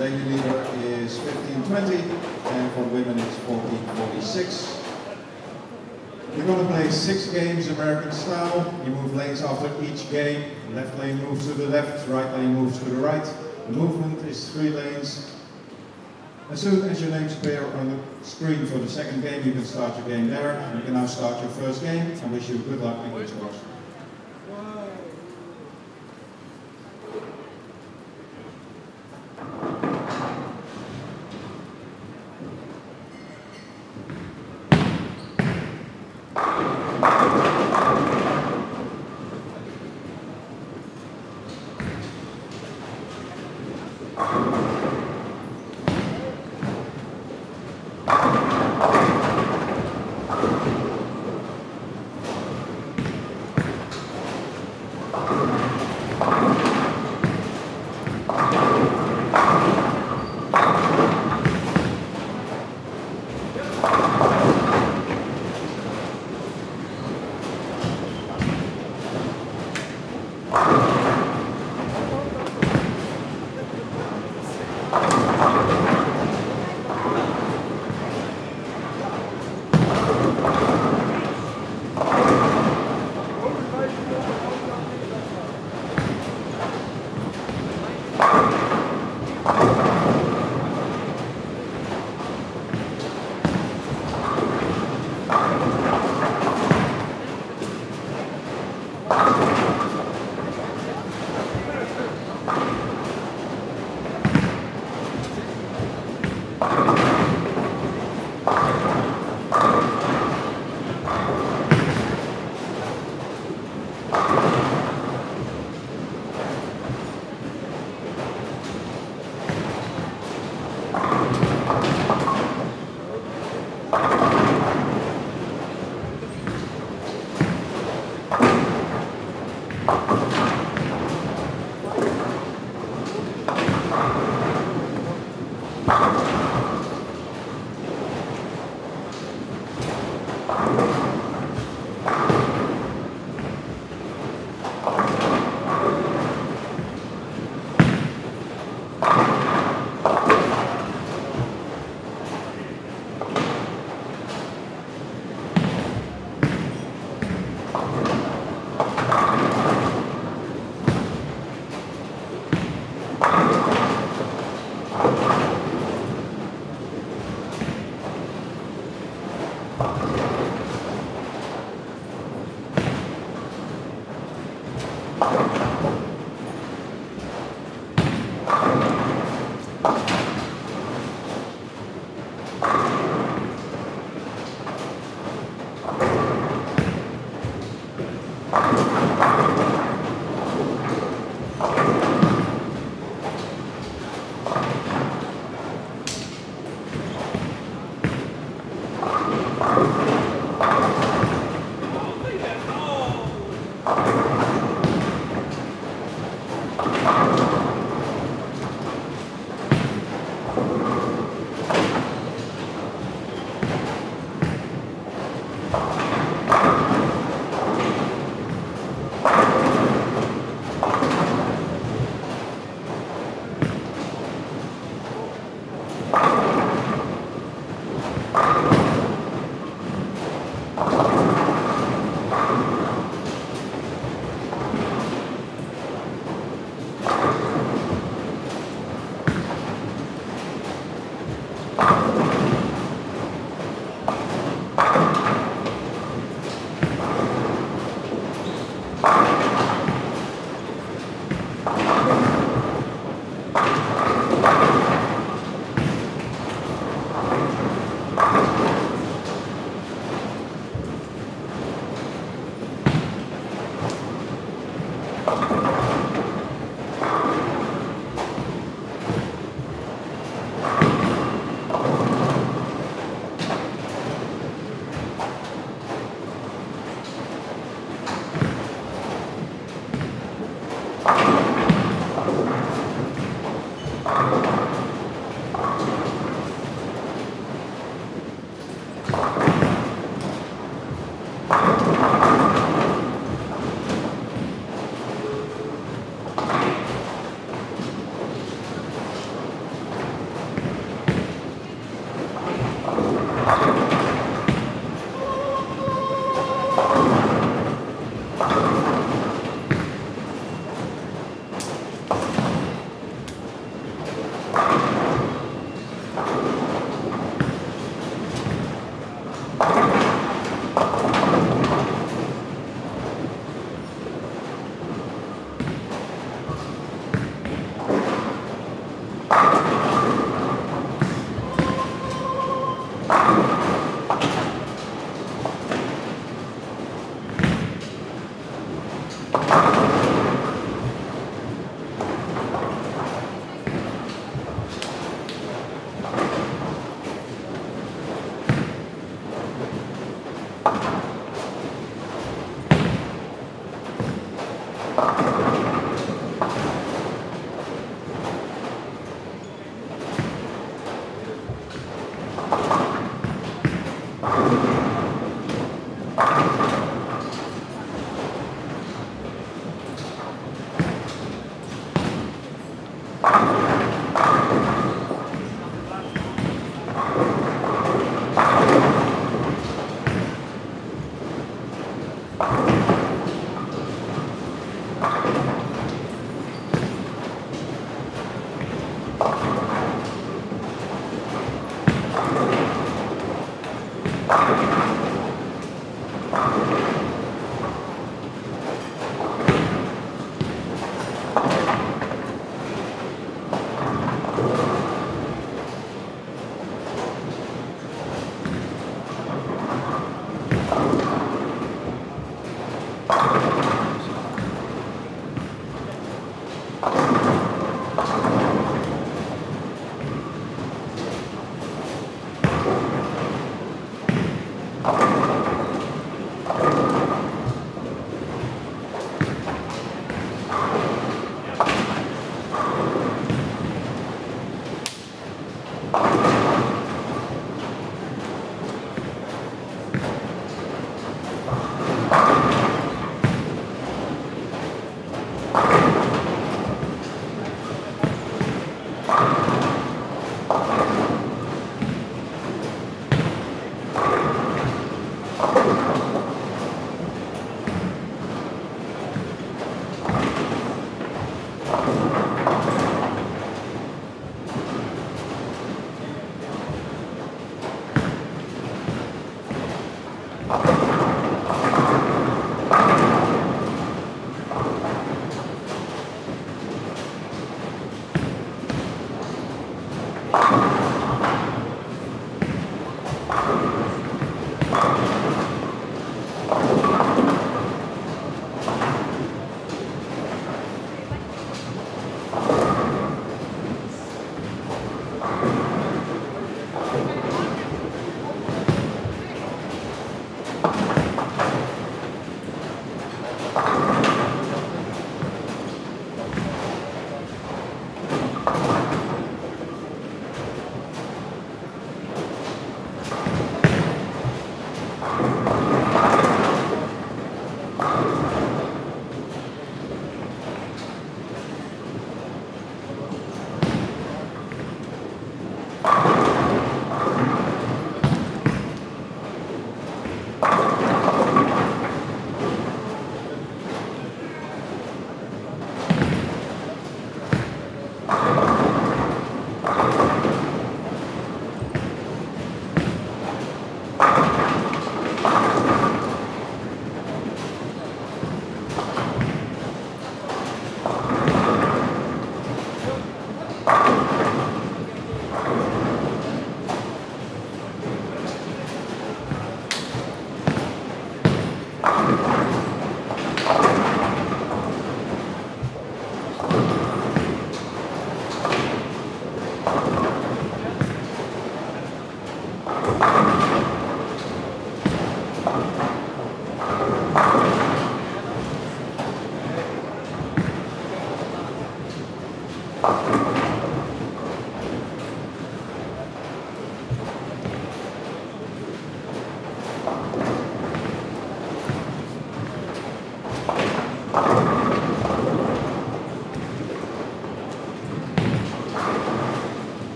lady leader is 15:20, and for women it's 14:46. We're going to play 6 games American style. You move lanes after each game. Left lane moves to the left, right lane moves to the right. The movement is 3 lanes. As soon as your names appear on the screen for the second game, you can start your game there. You can now start your first game. I wish you good luck and good scores.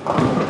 you.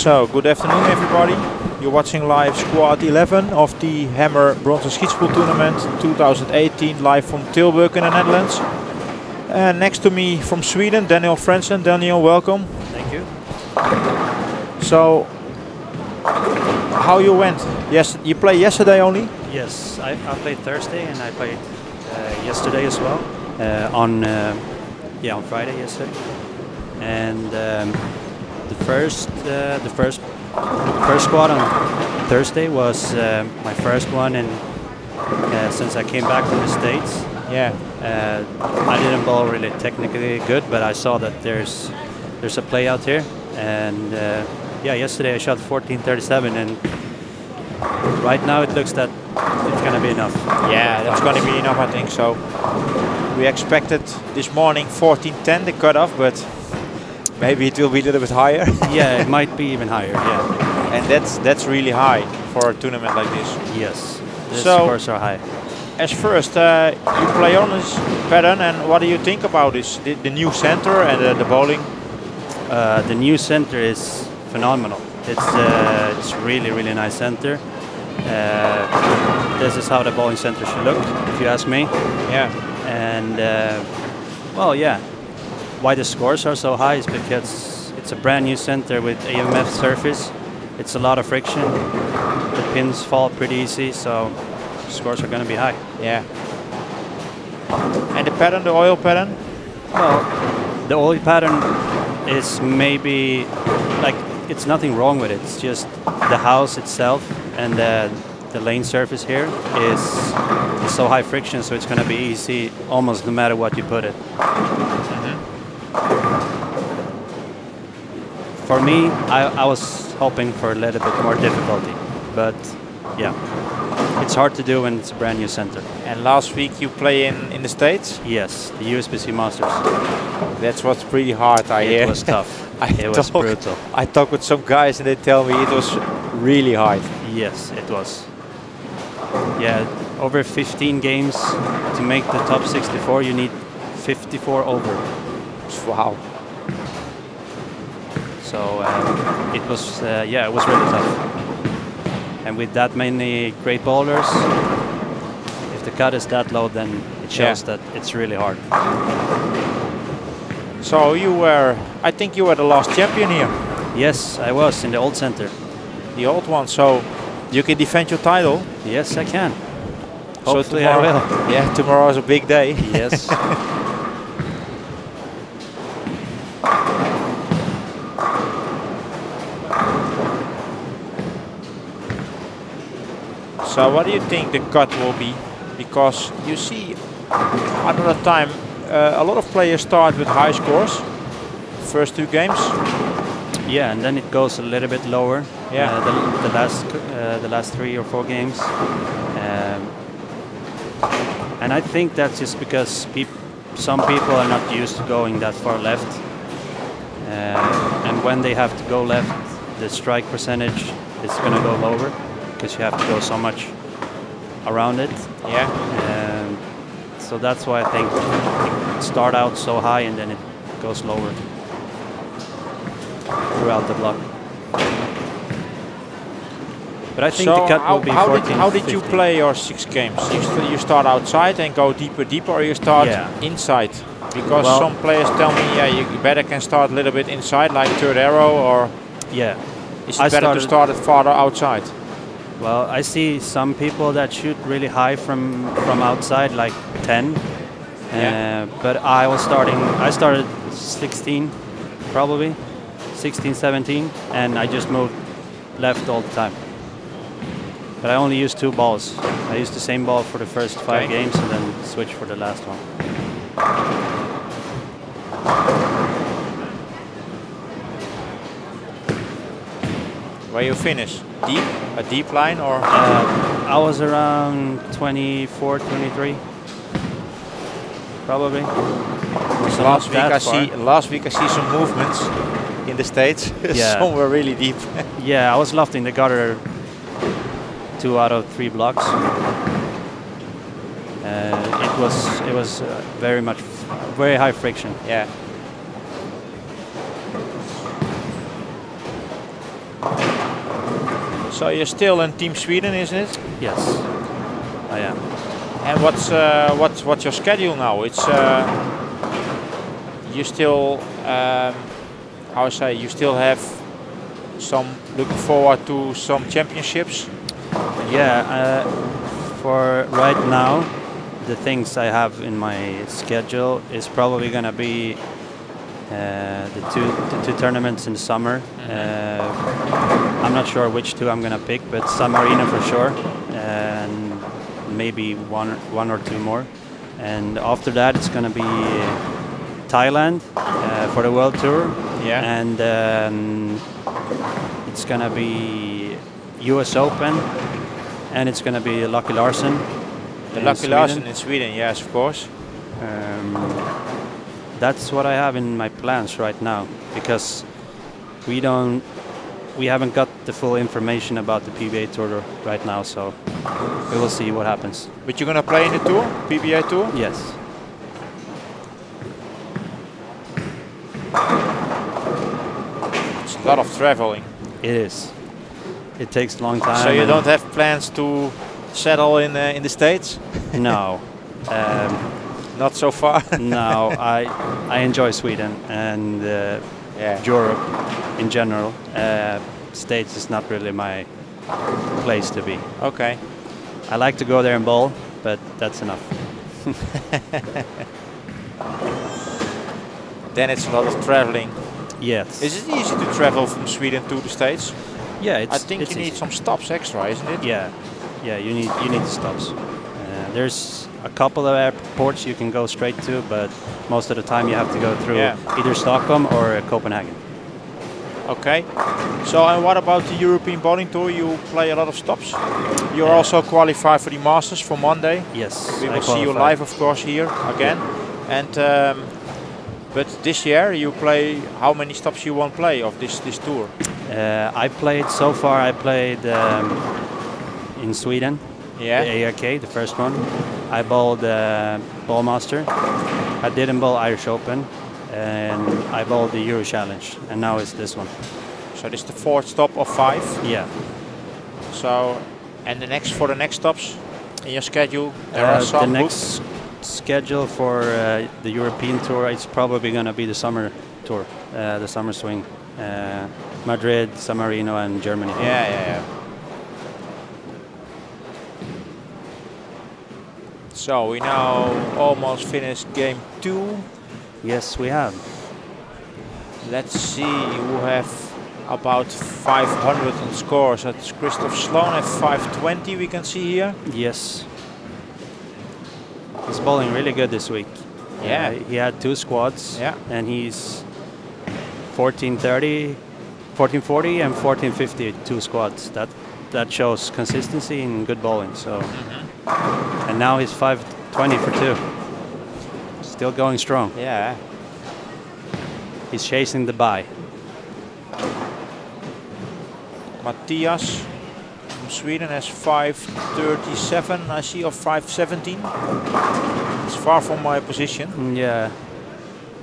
So, good afternoon everybody. You're watching live squad 11 of the Hammer Bronzen Schietspoel tournament 2018 live from Tilburg in the Netherlands. And next to me from Sweden, Daniel Frentzen. Daniel, welcome. Thank you. So, how you went? Yes, you played yesterday only? Yes, I played Thursday and I played yesterday as well. On Friday yesterday. And the first squad on Thursday was my first one, and since I came back from the States. Yeah. I didn't bowl really technically good, but I saw that there's a play out here, and yesterday I shot 14.37, and right now it looks that it's gonna be enough. Yeah, that's gonna be enough, I think so. We expected this morning 14.10 the cutoff, but maybe it will be a little bit higher. Yeah, it might be even higher. Yeah, and that's really high for a tournament like this. Yes, the scores are high. As first, you play on this pattern, and what do you think about this? The new center and the bowling? The new center is phenomenal. It's really nice center. This is how the bowling center should look, if you ask me. Yeah. And well, yeah. Why the scores are so high is because it's a brand new center with AMF surface. It's a lot of friction. The pins fall pretty easy, so scores are going to be high. Yeah. And the pattern, the oil pattern? Well, the oil pattern is maybe like it's nothing wrong with it. It's just the house itself and the lane surface here is so high friction, so it's going to be easy almost no matter what you put it. For me, I was hoping for a little bit more difficulty, but yeah. It's hard to do when it's a brand new center. And last week you play in the States? Yes, the USBC Masters. That's what's pretty hard, I hear. It was tough. It was brutal. I talk with some guys and they tell me it was really hard. Yes, it was. Yeah, over 15 games to make the top 64, you need 54 over. Wow. So it was really tough. And with that many great bowlers, if the cut is that low, then it shows that it's really hard. So I think you were the last champion here. Yes, I was in the old center. The old one, so you can defend your title? Yes, I can. Hopefully I will. Yeah, tomorrow is a big day. Yes. So what do you think the cut will be? Because you see, another time, a lot of players start with high scores, first two games. Yeah, and then it goes a little bit lower. Yeah. The last 3 or 4 games. And I think that's just because some people are not used to going that far left. And when they have to go left, the strike percentage is going to go lower, because you have to go so much around it. Yeah. So that's why I think it start out so high and then it goes lower throughout the block. But I think the cut will be 14. How did you play your 6 games? You start outside and go deeper, or you start inside? Because some players tell me, you better can start a little bit inside, like third arrow, or is it better to start it farther outside? Well, I see some people that shoot really high from outside, like 10. But I started 16, probably 16, 17, and I just moved left all the time. But I only used 2 balls. I used the same ball for the first 5 games and then switched for the last one. Where you finish? Deep? A deep line, or? I was around 24, 23, probably. So last week I see some movements in the States. Yeah. Some were really deep. Yeah, I was left in the gutter 2 out of 3 blocks. It was very high friction. Yeah. So you're still in Team Sweden, isn't it? Yes, I am. And what's your schedule now? It's you still, how I say, you still have some looking forward to some championships? Yeah, for right now, the things I have in my schedule is probably going to be the two tournaments in the summer. I'm not sure which two I'm going to pick, but San Marino for sure, and maybe one or two more. And after that, it's going to be Thailand for the World Tour. Yeah. And it's going to be US Open, and it's going to be Lucky Larsen. The Lucky Larsen in Sweden, yes, of course. That's what I have in my plans right now, because we haven't got the full information about the PBA Tour right now, so we will see what happens. But you're gonna play in the tour, PBA Tour? Yes. It's a lot of traveling. It is. It takes a long time. So you don't have plans to settle in the States? No. Not so far? No, I enjoy Sweden and Europe in general. States is not really my place to be. Okay. I like to go there and bowl, but that's enough. Then it's a lot of traveling. Yes. Is it easy to travel from Sweden to the States? Yeah, I think you need some stops extra, isn't it? Yeah, yeah, you need stops. There's a couple of airports you can go straight to, but most of the time you have to go through either Stockholm or Copenhagen. Okay. So, and what about the European Bowling Tour? You play a lot of stops. You're also qualified for the Masters for Monday. Yes. We will see you live, of course, here again. And but this year you play. How many stops you won't play of this tour? I played so far. I played in Sweden. Yeah. The ARK, the first one. I bowled Bowlmaster. I didn't bowl Irish Open, and I bowled the Euro Challenge, and now it's this one. So this is the fourth stop of 5. Yeah. So, and the next stops in your schedule, there are some. The next schedule for the European Tour, it's probably going to be the summer tour, the summer swing, Madrid, San Marino, and Germany. Yeah. So we now almost finished game 2. Yes, we have. Let's see who have about 500 on scores. That's Christoph Sloan at 520, we can see here. Yes. He's bowling really good this week. Yeah. He had 2 squads. Yeah. And he's 1430, 1440 and 1450, 2 squads. That shows consistency in good bowling. So, and now he's 520 for 2. Still going strong. Yeah. He's chasing the bye. Matthias from Sweden has 537, I see, or 517. It's far from my position. Yeah,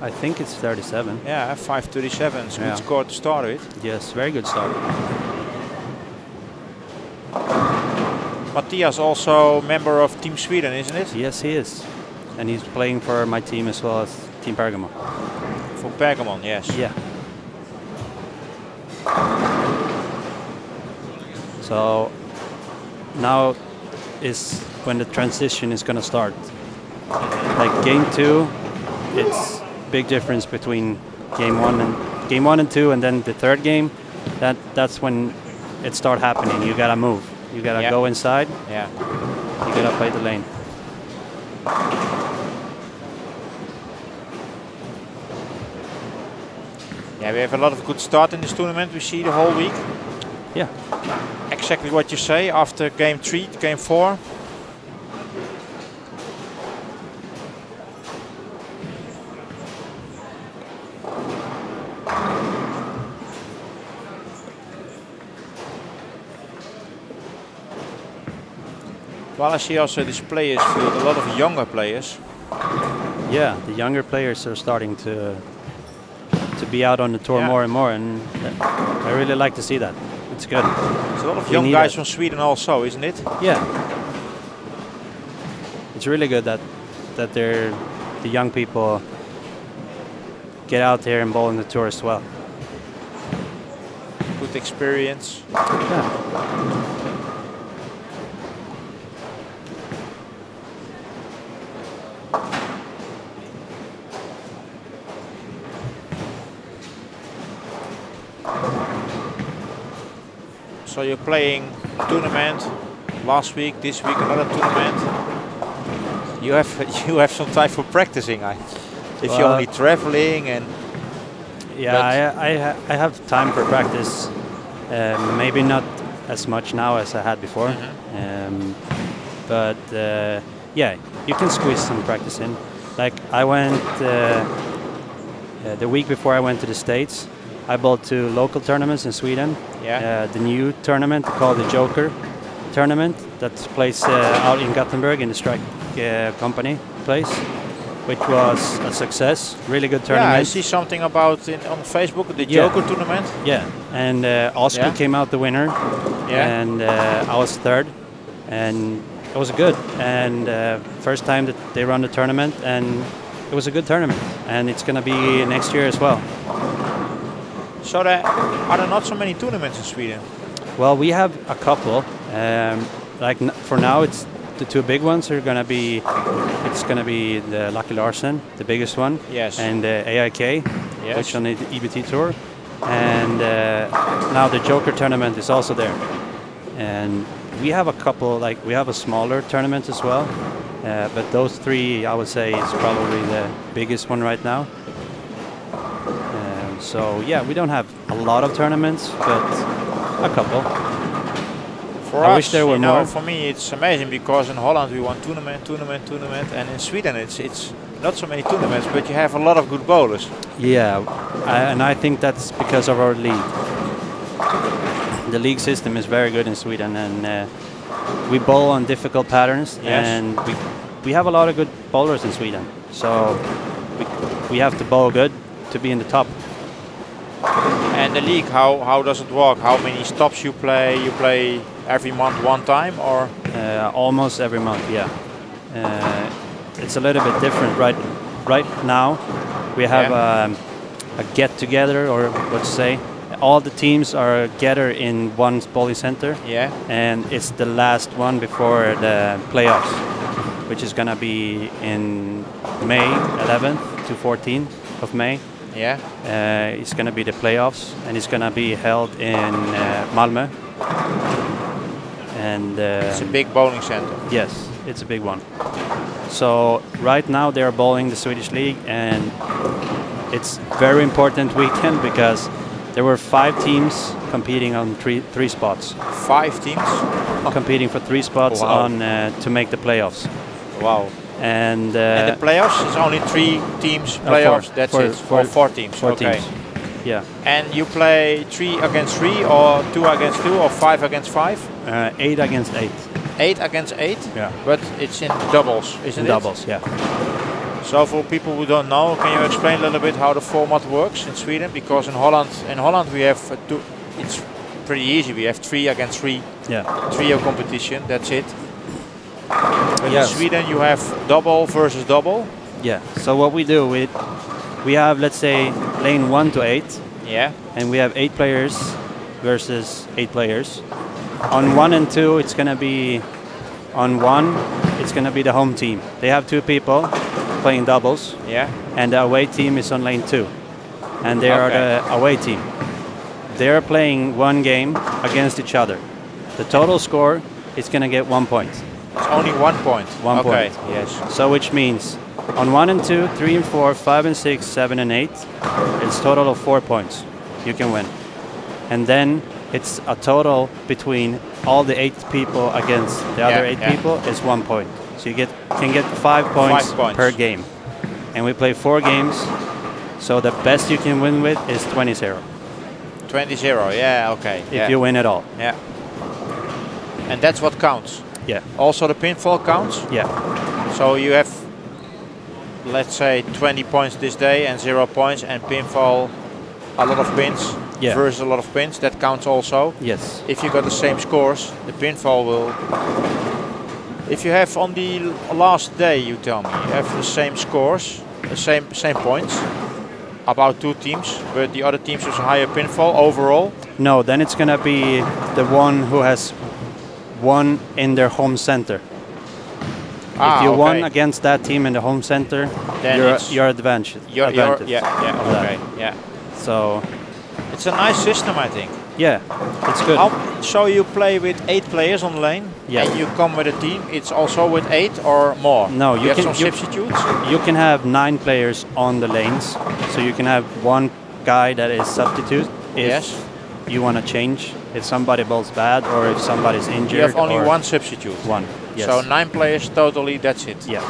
I think it's 37. Yeah, 537. It's a good score to start with. Yes, very good start. Matthias also member of Team Sweden, isn't it? Yes, he is. And he's playing for my team as well as Team Pergamon. For Pergamon, yes. Yeah. So now is when the transition is going to start. Like game 2, it's big difference between game 1 and 2, and then the third game. That's when it start happening. You gotta move. You gotta go inside. Yeah. You gotta play the lane. Yeah, we have a lot of good start in this tournament. We see the whole week. Yeah. Exactly what you say after game 3, game 4. Well, I see also this players field, a lot of younger players. Yeah, the younger players are starting to be out on the tour more and more, and I really like to see that. It's good. There's a lot of young guys from Sweden also, isn't it? Yeah. It's really good that they're the young people get out there and bowl in the tour as well. Good experience. Yeah. So you're playing tournament last week, this week another tournament. You have some time for practicing, if you're only traveling and. Yeah, I have time for practice. Maybe not as much now as I had before, but yeah, you can squeeze some practice in. Like I went the week before I went to the States. I bowled 2 local tournaments in Sweden. Yeah. The new tournament called the Joker tournament that plays out in Gothenburg in the Strike company place, which was a success. Really good tournament. Yeah, I see something about on Facebook, the Joker tournament. Yeah, and Oscar came out the winner. Yeah. And I was 3rd, and it was good. And first time that they run the tournament, and it was a good tournament. And it's going to be next year as well. So are there not so many tournaments in Sweden? Well, we have a couple. For now, it's the 2 big ones are gonna be. It's gonna be the Lucky Larsen, the biggest one. Yes. And AIK, yes. which on the EBT tour, and now the Joker tournament is also there. And we have a couple. We have a smaller tournament as well. But those 3, I would say, is probably the biggest one right now. So yeah, we don't have a lot of tournaments, but a couple. For I us, wish there were more. For me, it's amazing because in Holland we won tournament, and in Sweden it's not so many tournaments, but you have a lot of good bowlers. Yeah, and I think that's because of our league. The league system is very good in Sweden, and we bowl on difficult patterns, and we have a lot of good bowlers in Sweden. So we have to bowl good to be in the top. And the league, how does it work? How many stops you play? You play every month one time, or? Almost every month, yeah. It's a little bit different right now. We have a get together, or what to say. All the teams are gathered in one bowling center. Yeah. And it's the last one before the playoffs, which is gonna be in May 11th to 14th of May. Yeah. It's going to be the playoffs, and it's going to be held in Malmö. And it's a big bowling center. Yes, it's a big one. So right now they are bowling the Swedish League, and it's very important weekend because there were 5 teams competing on three spots. 5 teams competing for 3 spots on to make the playoffs. Wow. And the playoffs is only 3 teams playoffs. That's it. For 4 teams. 4 okay. teams. Yeah. And you play 3 against 3, or 2 against 2, or 5 against 5? 8 against 8. 8 against 8. Yeah. But it's in doubles, isn't it? Doubles. Yeah. So for people who don't know, can you explain a little bit how the format works in Sweden? Because in Holland we have 2. It's pretty easy. We have 3 against 3. Yeah. Trio competition. That's it. But in Sweden you have double versus double. Yeah. So what we do, we have, let's say, lane 1 to 8. Yeah. And we have 8 players versus 8 players. On 1 and 2, it's gonna be on 1. It's gonna be the home team. They have 2 people playing doubles. Yeah. And the away team is on lane 2, and they are the away team. They are playing 1 game against each other. The total score is gonna get 1 point. It's only 1 point. 1 point. Yes. So which means on 1 and 2, 3 and 4, 5 and 6, 7 and 8, it's total of 4 points. You can win. And then it's a total between all the 8 people against the other 8 people is 1 point. So you can get 5 points per game. And we play 4 games. So the best you can win with is 20-0. 20-0, yeah, okay. If you win it all. Yeah. And that's what counts. Yeah. Also the pinfall counts? Yeah. So you have, let's say, 20 points this day and 0 points, and pinfall a lot of pins versus a lot of pins. That counts also? Yes. If you got the same scores, the pinfall will... If you have on the last day, you tell me, you have the same scores, the same points, about 2 teams, but the other teams has a higher pinfall overall? No, then it's gonna be the one who has won in their home center. If you won against that team in the home center, then you're advanced. Yeah. So it's a nice system, I think. Yeah, it's good. So you play with 8 players on the lane, and you come with a team. It's also with 8 or more. No, you have some substitutes. You can have 9 players on the lanes, so you can have one guy that is substitute if you want to change. If somebody bowls bad or if somebody's injured. You have only one substitute. One. Yes. So 9 players totally. That's it. Yeah.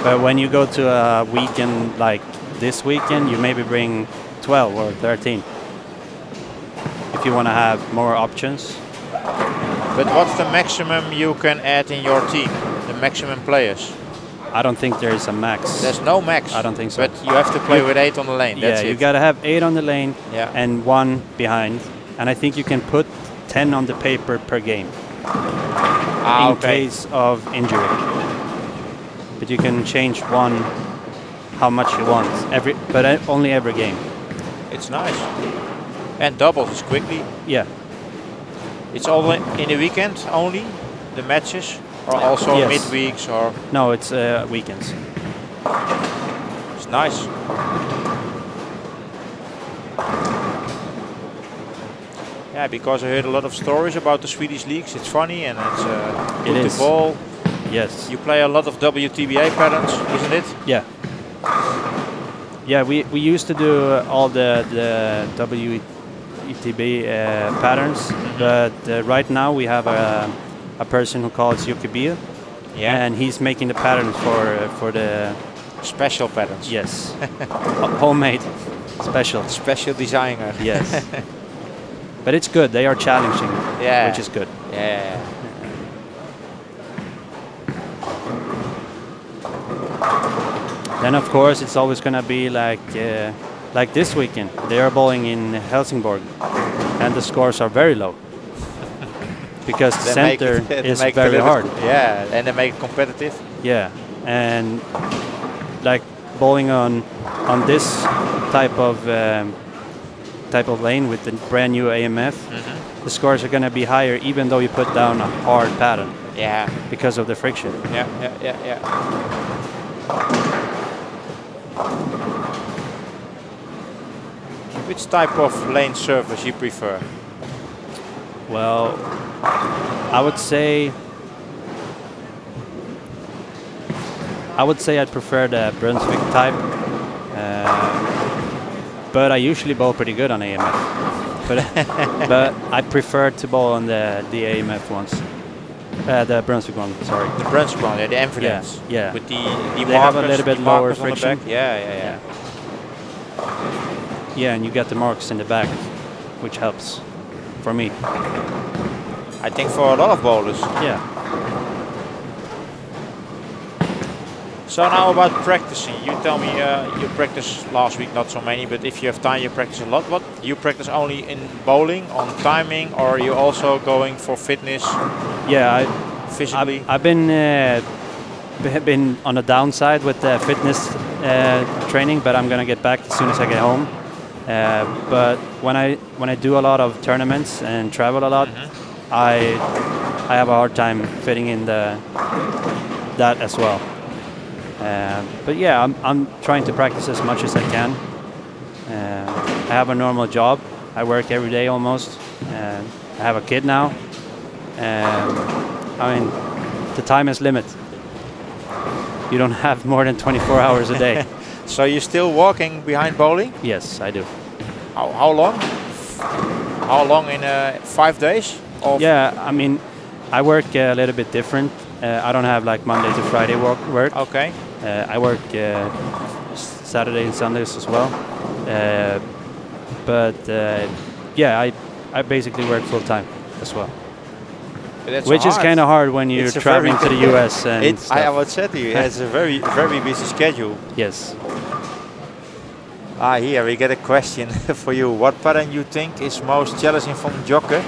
But when you go to a weekend like this weekend, you maybe bring 12 or 13. If you want to have more options. But what's the maximum you can add in your team? The maximum players? I don't think there is a max. There's no max? I don't think so. But you have to play with 8 on the lane, that's it? You got to have 8 on the lane and 1 behind. And I think you can put 10 on the paper per game. In case of injury. But you can change 1 how much you want, but only every game. It's nice. And doubles is quickly. Yeah. It's all in the weekend only, the matches, or also midweeks or? No, it's weekends. It's nice. Yeah, because I heard a lot of stories about the Swedish leagues. It's funny and it's good to ball. Yes. You play a lot of WTBA patterns, isn't it? Yeah. Yeah, we used to do all the WTB patterns, but right now we have a person who calls Yukibia, and he's making the patterns for the special patterns. Yes, homemade, special designer. Yes, but it's good. They are challenging, which is good. Yeah. Then of course it's always gonna be like this weekend. They are bowling in Helsingborg, and the scores are very low because the center is very hard. Yeah, and they make it competitive. Yeah, and like bowling on this type of lane with the brand new AMF, the scores are gonna be higher even though you put down a hard pattern. Yeah, because of the friction. Yeah. Which type of lane surface you prefer? Well, I would say I'd prefer the Brunswick type, but I usually bowl pretty good on AMF. But I prefer to bowl on the AMF ones. The Brunswick one, sorry. The Brunswick one, the Enfidence. Yeah. With the they have a little bit lower friction. Yeah. Yeah, and you get the marks in the back, which helps for me. I think for a lot of bowlers. Yeah. So now about practicing. You tell me you practiced last week, not so many, but if you have time, you practice a lot. What you practice only in bowling, on timing, or are you also going for fitness? Yeah, physically. I've been on the downside with the fitness training, but I'm gonna get back as soon as I get home. But when I do a lot of tournaments and travel a lot, I have a hard time fitting in that as well. But yeah, I'm trying to practice as much as I can. I have a normal job. I work every day almost. I have a kid now. I mean, the time is limit. You don't have more than 24 hours a day. So you're still walking behind bowling? Yes, I do. How long? How long in 5 days? Yeah, I mean, I work a little bit different. I don't have like Monday to Friday work. Okay. I work Saturday and Sundays as well. But yeah, I basically work full time as well. Which is kind of hard when you're traveling to the US and stuff. I would say to you, it's a very, very busy schedule. Yes. Here we get a question for you. What pattern you think is most challenging from Jokke?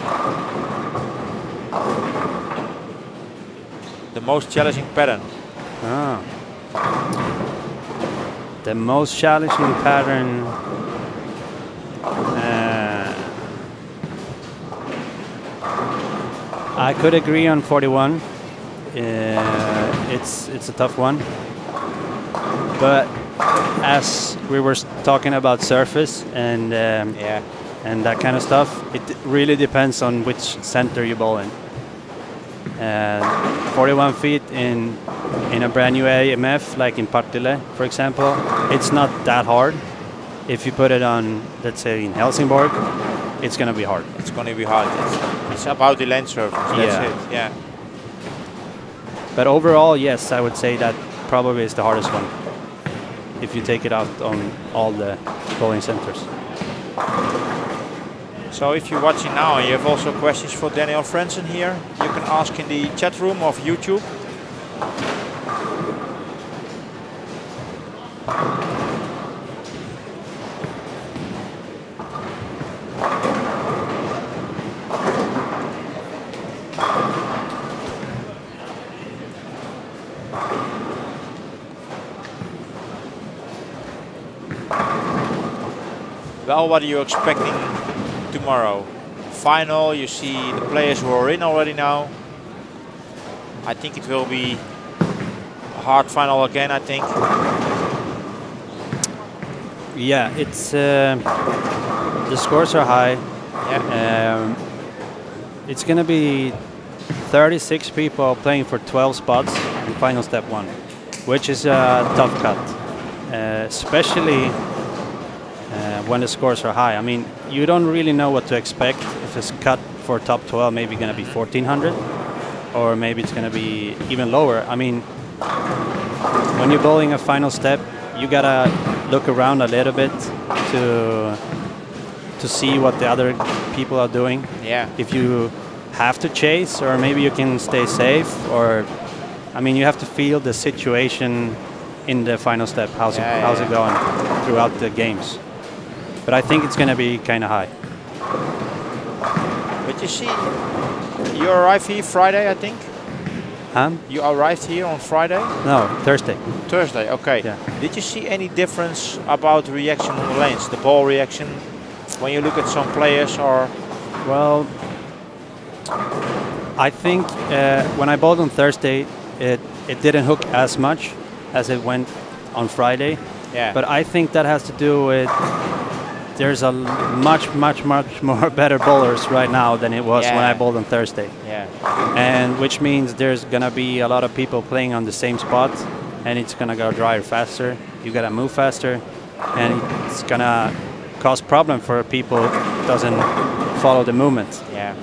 The most challenging pattern. The most challenging pattern. I could agree on 41. It's a tough one. But as we were talking about surface and that kind of stuff, it really depends on which center you bowl in. 41 feet in a brand new AMF, like in Partille, for example, it's not that hard. If you put it on, let's say, in Helsingborg, it's going to be hard. It's going to be hard. It's about the lane surface. That's it. Yeah. But overall, yes, I would say that probably is the hardest one. If you take it out on all the bowling centers. So if you're watching now and you have also questions for Daniel Franzen here, you can ask in the chat room of YouTube. Well, what are you expecting tomorrow? Final, you see the players who are in already now. I think it will be a hard final again, I think. Yeah, it's the scores are high. Yeah. It's going to be 36 people playing for 12 spots in final step 1, which is a tough cut, especially when the scores are high. I mean, you don't really know what to expect. If it's cut for top 12, maybe going to be 1400, or maybe it's going to be even lower. I mean, when you're bowling a final step, you gotta look around a little bit to see what the other people are doing. Yeah. If you have to chase, or maybe you can stay safe, or I mean, you have to feel the situation in the final step. How's it going throughout the games? But I think it's going to be kind of high. But you see, you arrived here Friday, I think? You arrived here on Friday? No, Thursday. Thursday, okay. Yeah. Did you see any difference about the reaction on the lanes, the ball reaction, when you look at some players? Or? Well, I think when I bowled on Thursday, it didn't hook as much as it went on Friday. Yeah. But I think that has to do with there's a much more better bowlers right now than it was when I bowled on Thursday. Yeah. And which means there's gonna be a lot of people playing on the same spot, and it's gonna go drier faster. You gotta move faster, and it's gonna cause problem for people who doesn't follow the movement. Yeah.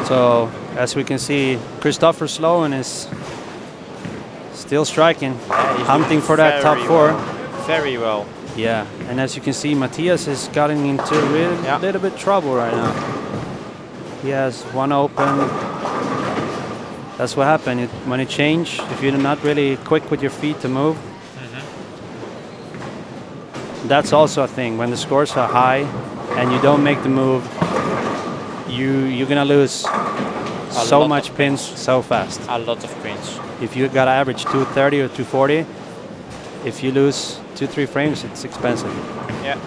So, as we can see, Christopher Sloan is still striking, hunting for that top 4. Very well. Yeah, and as you can see, Matthias is getting into a little bit trouble right now. He has one open. That's what happened. When you change, if you're not really quick with your feet to move, that's also a thing. When the scores are high and you don't make the move, you're gonna lose so much pins so fast. A lot of pins. If you gotta average 230 or 240, if you lose 2-3 frames, it's expensive. Yeah.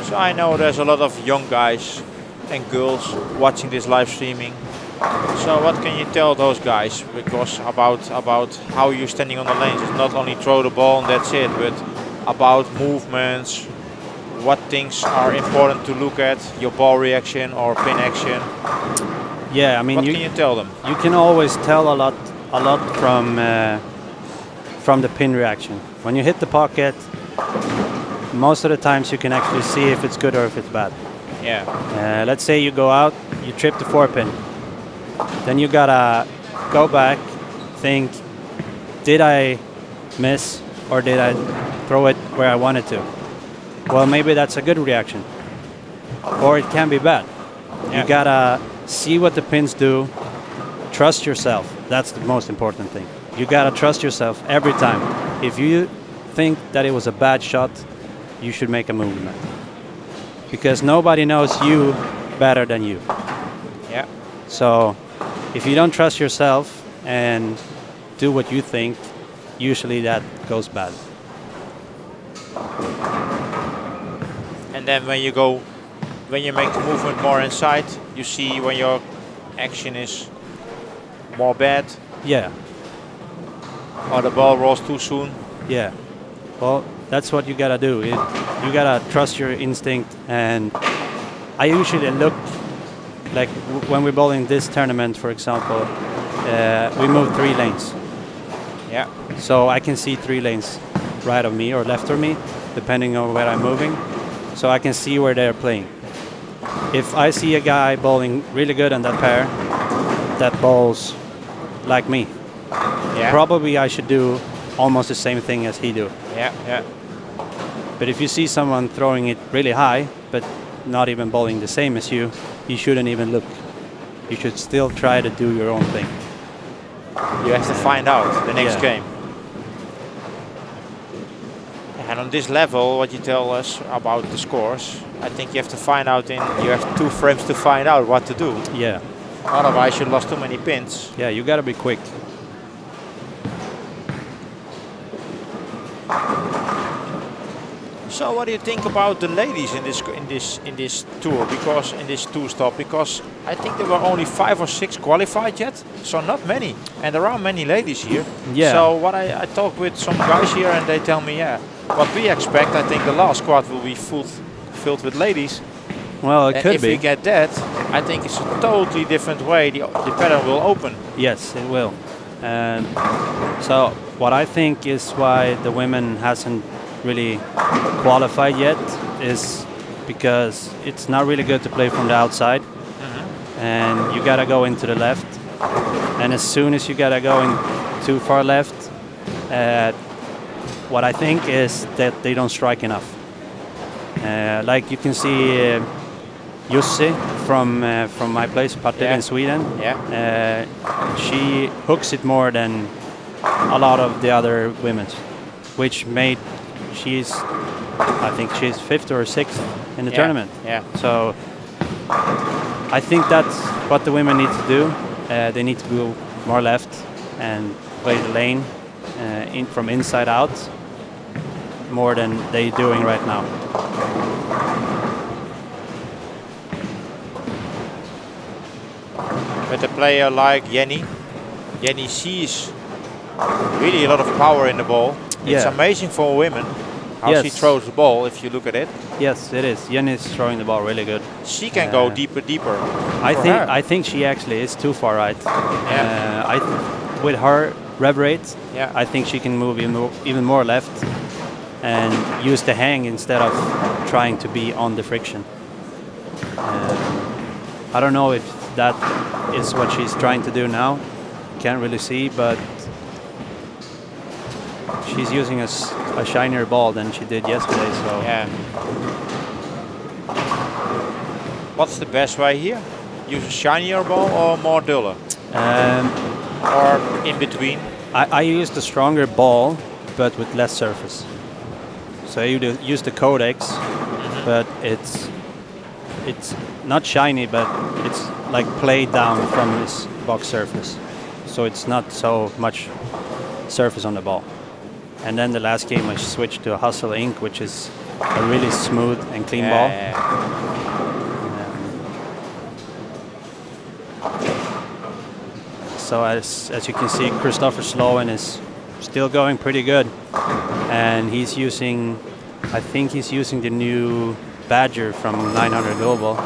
So I know there's a lot of young guys and girls watching this live streaming. So what can you tell those guys? Because about how you're standing on the lanes, it's not only throw the ball and that's it, but about movements. What things are important to look at, your ball reaction or pin action? Yeah, I mean, what can you tell them? You can always tell a lot from the pin reaction. When you hit the pocket, most of the times you can actually see if it's good or if it's bad. Yeah. Let's say you go out, you trip the 4-pin. Then you gotta go back, think, did I miss or did I throw it where I wanted to? Well, maybe that's a good reaction, or it can be bad. Yeah. You gotta see what the pins do, trust yourself. That's the most important thing. You gotta trust yourself every time. If you think that it was a bad shot, you should make a movement. Because nobody knows you better than you. Yeah. So if you don't trust yourself and do what you think, usually that goes bad. And then when you make the movement more inside, you see when your action is more bad. Yeah. Or the ball rolls too soon. Yeah. Well, that's what you gotta do. You gotta trust your instinct. And I usually look, like when we're bowling this tournament, for example, we move 3 lanes. Yeah. So I can see 3 lanes right of me or left of me, depending on where I'm moving. So I can see where they're playing. If I see a guy bowling really good on that pair, that bowls like me, probably I should do almost the same thing as he do. Yeah, yeah. But if you see someone throwing it really high, but not even bowling the same as you, you shouldn't even look. You should still try to do your own thing. You have to find out the next game. And on this level, what you tell us about the scores, I think you have to find out you have 2 frames to find out what to do. Yeah. Otherwise you lost too many pins. Yeah, you gotta be quick. So what do you think about the ladies in this tour? Because in this 2-stop, because I think there were only 5 or 6 qualified yet, so not many, and there are many ladies here. Yeah. So what I talked with some guys here, and they tell me, yeah, what we expect, I think the last squad will be filled with ladies. Well, it and could if be. we get that, I think it's a totally different way the pattern will open. Yes, it will. And so what I think is why the women hasn't really qualified yet is because it's not really good to play from the outside. And you gotta go into the left. And as soon as you gotta go in too far left, what I think is that they don't strike enough. Like you can see Jussi from my place, Partille in Sweden. Yeah. She hooks it more than a lot of the other women, which made I think she's 5th or 6th in the tournament. Yeah. So I think that's what the women need to do. They need to go more left and play the lane from inside out more than they're doing right now. But a player like Jenny sees really a lot of power in the ball. Yeah. It's amazing for women how she throws the ball, if you look at it. Yes, it is. Jenny is throwing the ball really good. She can go deeper. I think she actually is too far right. With her rev rate, I think she can move even more left and use the hang instead of trying to be on the friction. I don't know if that is what she's trying to do now. Can't really see, but she's using a shinier ball than she did yesterday. So yeah. What's the best way here? Use a shinier ball or more duller? Or in between? I use the stronger ball, but with less surface. So I use the Codex, but it's not shiny, but it's like played down from this box surface. So it's not so much surface on the ball. And then the last game I switched to a Hustle Ink, which is a really smooth and clean ball. So as you can see, Christopher Sloan is still going pretty good. And he's using, I think he's using the new Badger from 900 Global,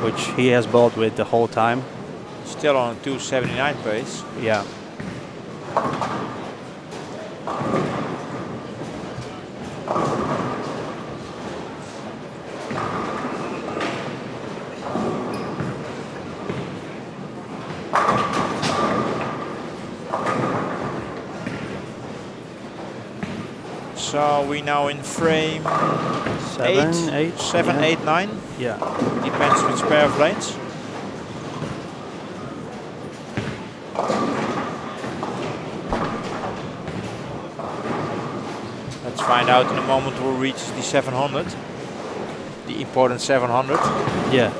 which he has bowled with the whole time. Still on 279 pace. Yeah. So we now in frame 7, 8, 9. Yeah. Depends which pair of lanes. Let's find out in a moment who reaches the 700. The important 700. Yeah.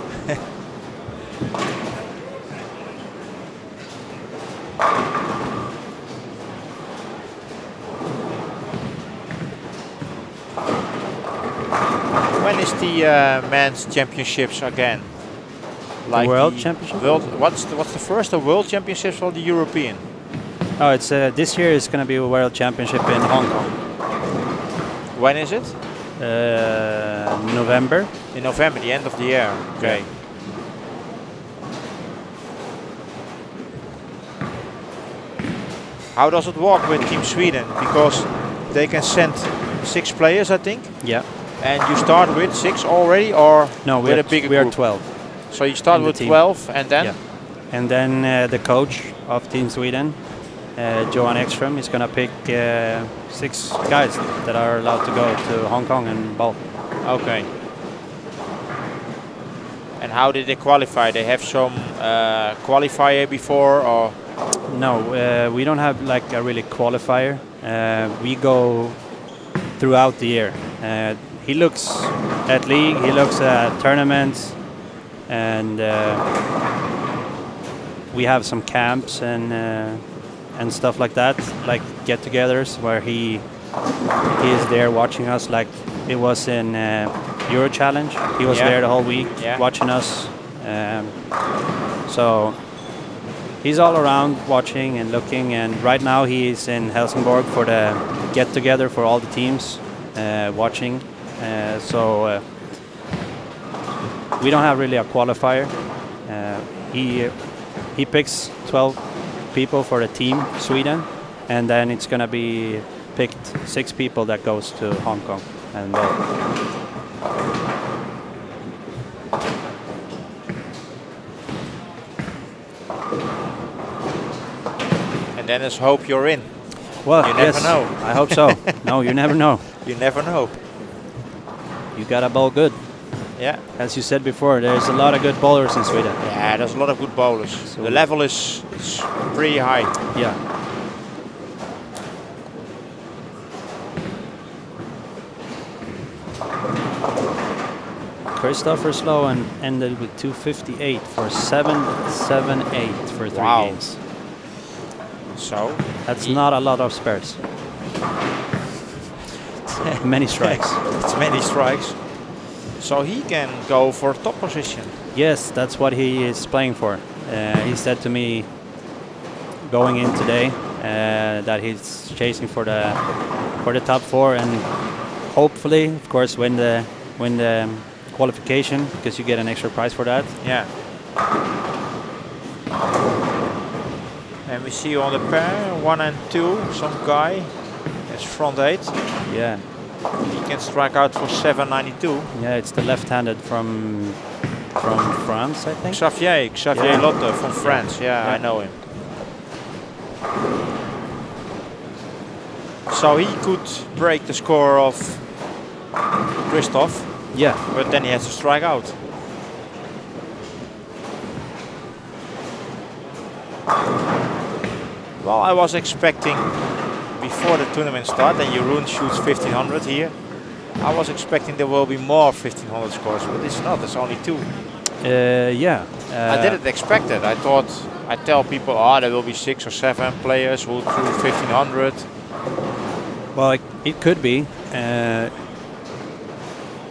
When is the men's championships again? Like the World Championship? What's the first? The World Championships or the European? Oh, it's this year is going to be a World Championship in Hong Kong. When is it? November. In November, the end of the year. Okay. Yeah. How does it work with Team Sweden? Because they can send 6 players, I think. Yeah. And you start with 6 already, or no? With a bigger we are group? 12. So you start with 12, and then? Yeah. And then the coach of Team Sweden, Johan Ekström, is going to pick 6 guys that are allowed to go to Hong Kong and bowl. Okay. And how did they qualify? They have some qualifier before, or? No, we don't have like a really qualifier. We go throughout the year. He looks at league, he looks at tournaments, and we have some camps and stuff like that, like get-togethers where he is there watching us. Like it was in Euro Challenge. He was there the whole week watching us. So he's all around watching and looking. And right now he's in Helsingborg for the get-together for all the teams watching. So we don't have really a qualifier. He picks 12 people for the team Sweden, and then it's gonna be picked 6 people that goes to Hong Kong and And then there's hope you're in. Well, you never know. I hope so. No, you never know. You never know. You gotta bowl good. Yeah. As you said before, there's a lot of good bowlers in Sweden. Yeah, there's a lot of good bowlers. So the level is pretty high. Yeah. Christopher Sloan ended with 258 for 778 for 3 games. So that's not a lot of spares. Many strikes. It's many strikes. So he can go for top position. Yes, that's what he is playing for. He said to me going in today that he's chasing for the top 4 and hopefully, of course, win the qualification, because you get an extra prize for that. Yeah. And we see on the pair 1 and 2 some guy. It's front 8. Yeah. He can strike out for 792. Yeah, it's the left-handed from France, I think. Xavier Lotte from France. Yeah, I know him. So he could break the score of Christoph. Yeah. But then he has to strike out. Well, I was expecting before the tournament start, and Jeroen shoots 1500 here. I was expecting there will be more 1500 scores, but it's not. It's only 2. Yeah. I didn't expect it. I thought I tell people, there will be 6 or 7 players who threw 1500. Well, it could be,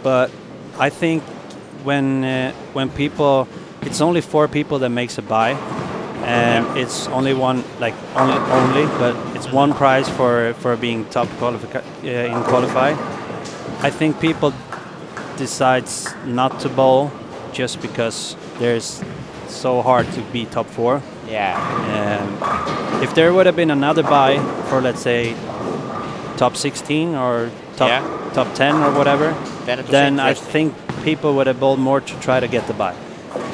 but I think when people, it's only 4 people that makes a buy. And it's only one, like only, but it's 1 prize for being top in qualify. I think people decides not to bowl just because there's so hard to be top 4. Yeah. If there would have been another buy for, let's say, top 16 or top 10 or whatever, then I think people would have bowled more to try to get the buy.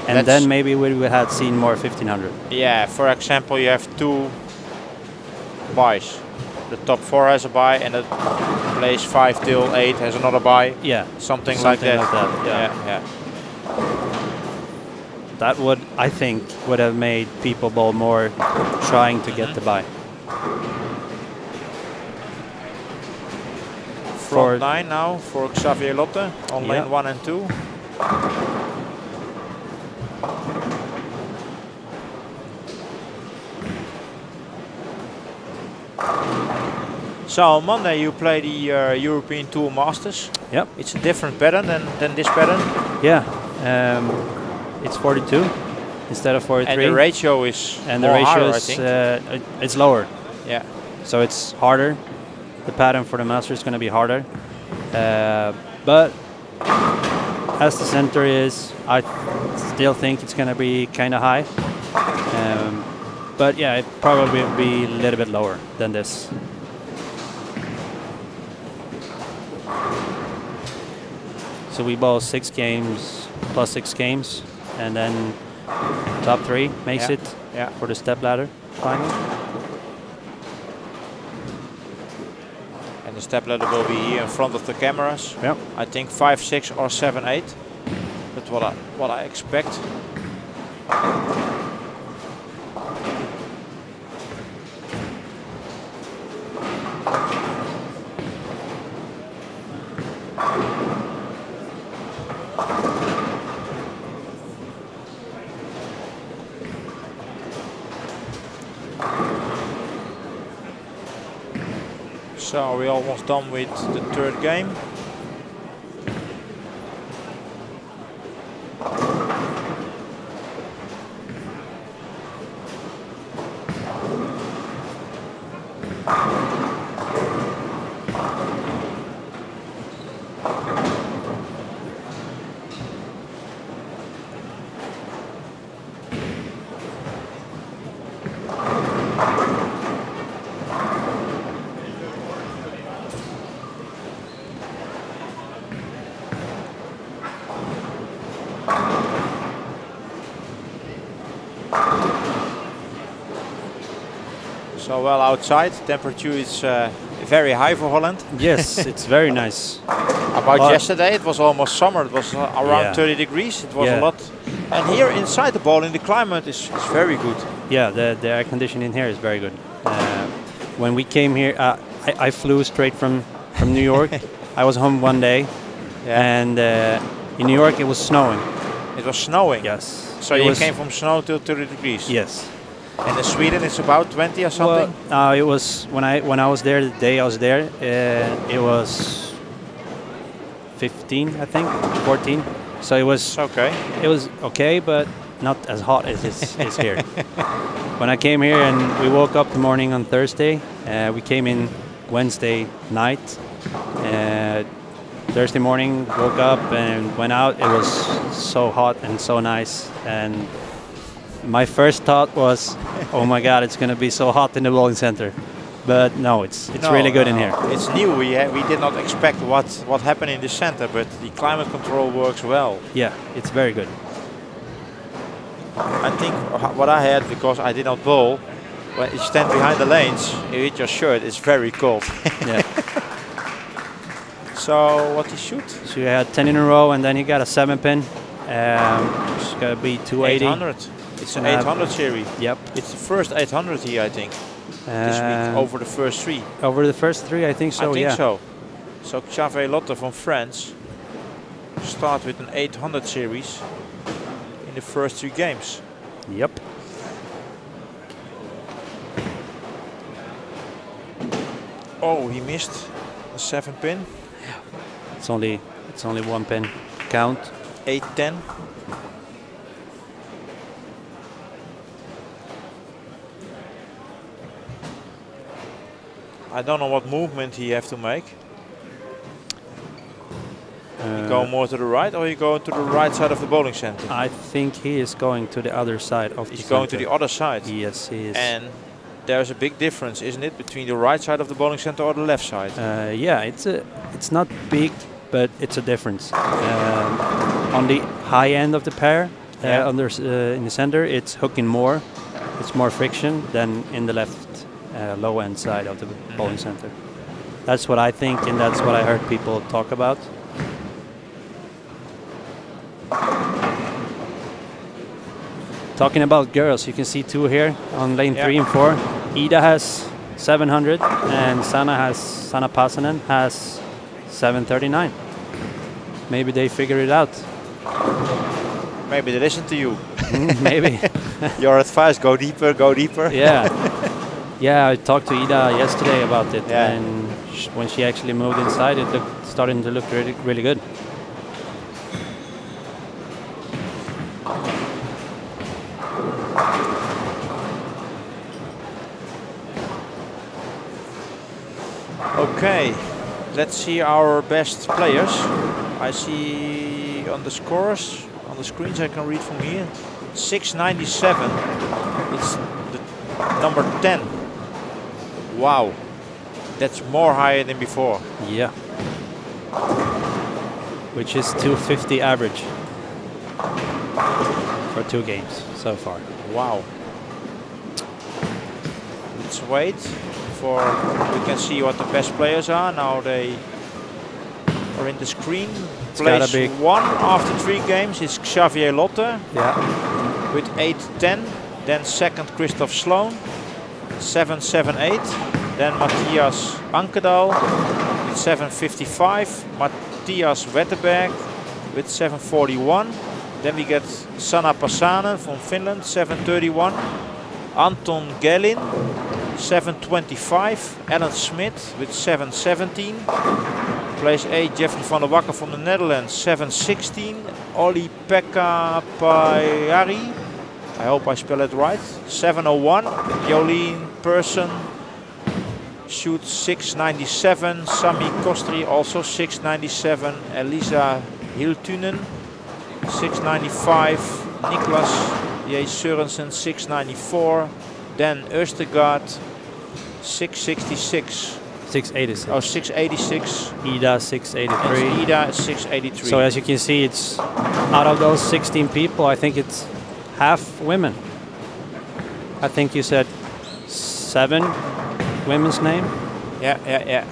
And then maybe we would have seen more 1500. Yeah, for example, you have 2 buys. The top 4 has a buy, and the place 5 till 8 has another buy. Yeah, something like that. Yeah. That would, I think, would have made people bowl more, trying to get the buy. front 9 now for Xavier Lotte on lane 1 and 2. So on Monday you play the European Tour Masters. Yep. It's a different pattern than this pattern. Yeah. It's 42 instead of 43. And the ratio is harder, I think. It's lower. Yeah. So it's harder. The pattern for the master is going to be harder. But as the center is, I still think it's going to be kind of high. But yeah, it probably will be a little bit lower than this. So we bowl 6 games plus 6 games, and then top 3 makes it for the step ladder final. And the step ladder will be here in front of the cameras. Yep. I think 5, 6 or 7, 8. That's what I expect. So we're almost done with the 3rd game. So well outside, temperature is very high for Holland. Yes, it's very nice. About yesterday, it was almost summer. It was around 30 degrees. It was a lot. And here inside the bowling, the climate is very good. Yeah, the air conditioning here is very good. When we came here, I flew straight from New York. I was home one day, and in New York it was snowing. It was snowing? Yes. So you came from snow to 30 degrees? Yes. And in Sweden it's about 20 or something? Well, it was when I was there, the day I was there, it was 15, I think, 14. So it was okay. It was okay, but not as hot as it's here. When I came here and we woke up the morning on Thursday, we came in Wednesday night. Thursday morning, woke up and went out. It was so hot and so nice. And my first thought was, oh my God, it's going to be so hot in the bowling center. But no, it's really good in here. It's new. We did not expect what happened in the center, but the climate control works well. Yeah, it's very good. I think what I had, because I did not bowl, when you stand behind the lanes, you hit your shirt, it's very cold. Yeah. So what he shoot? So you had 10 in a row, and then he got a 7-pin. It's going to be 280. 800. It's an 800 series. Yep. It's the first 800 here, I think. This week, over the first 3. Over the first 3, I think so, I think so. So Xavier Lotte from France start with an 800 series in the first 3 games. Yep. Oh, he missed a 7-pin. It's only 1 pin count. 8-10. I don't know what movement he have to make. You go more to the right, or you go to the right side of the bowling center? I think he is going to the other side of the center. He's going to the other side? Yes, he is. And there's a big difference, isn't it, between the right side of the bowling center or the left side? Yeah, it's not big, but it's a difference. On the high end of the pair, in the center, it's hooking more. It's more friction than in the left low end side of the bowling center. That's what I think, and that's what I heard people talk about. Talking about girls, you can see 2 here on lane 3 and 4. Ida has 700 and Sanna Passanen has 739. Maybe they figure it out. Maybe they listen to you. Maybe. Your advice: go deeper, go deeper. Yeah. Yeah, I talked to Ida yesterday about it, Yeah. and when she actually moved inside, it starting to look really, really good. Okay, let's see our best players. I see on the scores, on the screens I can read from here, 697. It's the number 10. Wow, that's more higher than before. Yeah. Which is 250 average for 2 games so far. Wow. Let's wait for, we can see what the best players are. Now they are in the screen. Place 1 after 3 games is Xavier Lotte. Yeah. With 8-10. Then second Christoph Sloan. 7-7-8. Then Matthias Ankedal with 7.55. Matthias Wetterberg with 7.41. Then we get Sanna Passanen from Finland, 7.31. Anton Gelin, 7.25. Alan Smith with 7.17. Place 8, Jeffrey van der Wakker from the Netherlands, 7.16. Oli Pekka Pajari, I hope I spell it right, 7.01. Jolien Persson shoots 6.97. Sami Kostri also 6.97. Elisa Hiltunen 6.95. Niklas J. Sørensen 6.94. Dan Østergaard 6.66. 686. Oh, 686. Ida 683. And Ida 683. So as you can see, it's out of those 16 people, I think it's half women. I think you said 7 women's name. Yeah.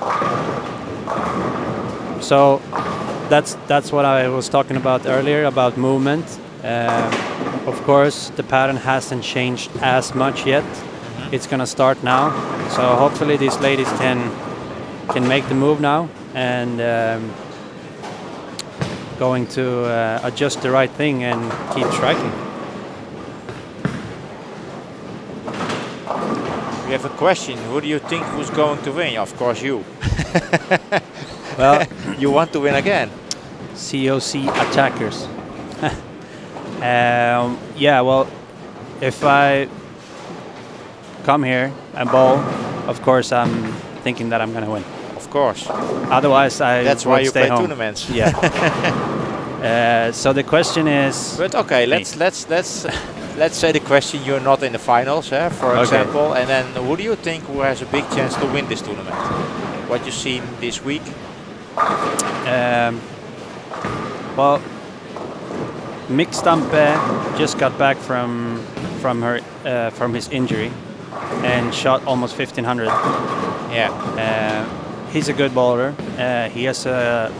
So that's what I was talking about earlier about movement. Of course, the pattern hasn't changed as much yet. It's gonna start now. So hopefully these ladies can make the move now and going to adjust the right thing and keep striking. We have a question. Who do you think who's going to win? Of course you. Well, you want to win again. COC attackers. Yeah, well, if I come here and bowl, of course I'm thinking that I'm going to win. Of course. Otherwise, that's why you play tournaments. Yeah. So the question is. But okay, let's say the question you're not in the finals, for example, and then who do you think who has a big chance to win this tournament? What you've seen this week? Well, Mick Stampe just got back from his injury and shot almost 1500. Yeah. He's a good bowler. He has a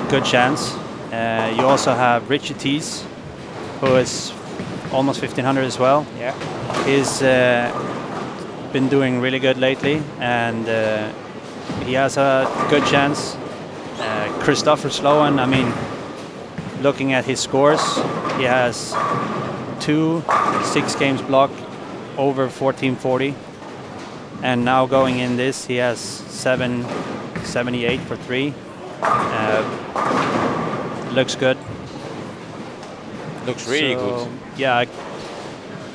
good chance. You also have Richie Tees, who is almost 1500 as well. Yeah. He's been doing really good lately, and he has a good chance. Christopher Sloan, I mean, looking at his scores, he has 2 6 games block over 1440, and now going in this, he has 778 for 3. Looks good. Looks really good. Yeah,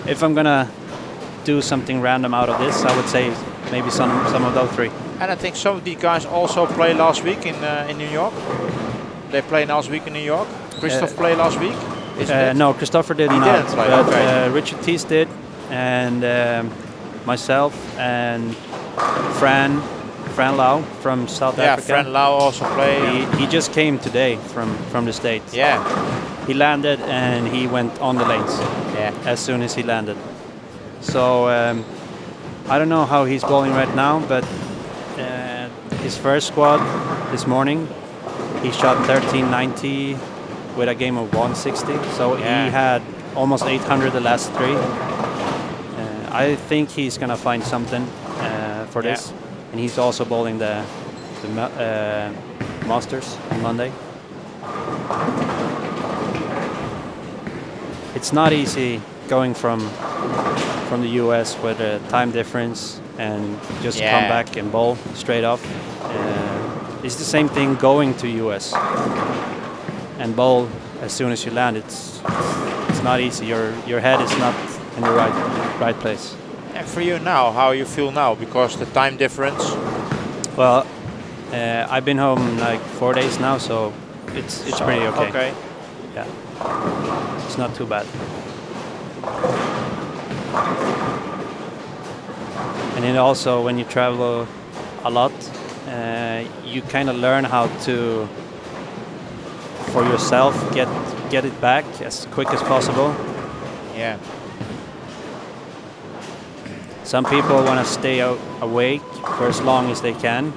if I'm gonna do something random out of this, I would say maybe some of those 3. And I think some of these guys also played last week in New York. They played last week in New York. Christoph played last week. No, Christopher did not. Didn't play. But Okay. Richard Tees did, and myself and Fran Lau from South Africa. Yeah, Fran Lau also played. He just came today from the States. Yeah. He landed and he went on the lanes. Yeah. As soon as he landed. So I don't know how he's bowling right now, but his first squad this morning, he shot 1390 with a game of 160. So he had almost 800 the last 3. I think he's gonna find something for this, and he's also bowling the the Masters on Monday. It's not easy going from the US with a time difference and just come back and bowl straight off. It's the same thing going to US and bowl as soon as you land. It's not easy. Your head is not in the right place. And for you now, how you feel now because the time difference? Well, I've been home like 4 days now, so it's pretty okay. Okay. Yeah, it's not too bad. And then also when you travel a lot, you kind of learn how to, for yourself, get it back as quick as possible. Yeah. Some people want to stay awake for as long as they can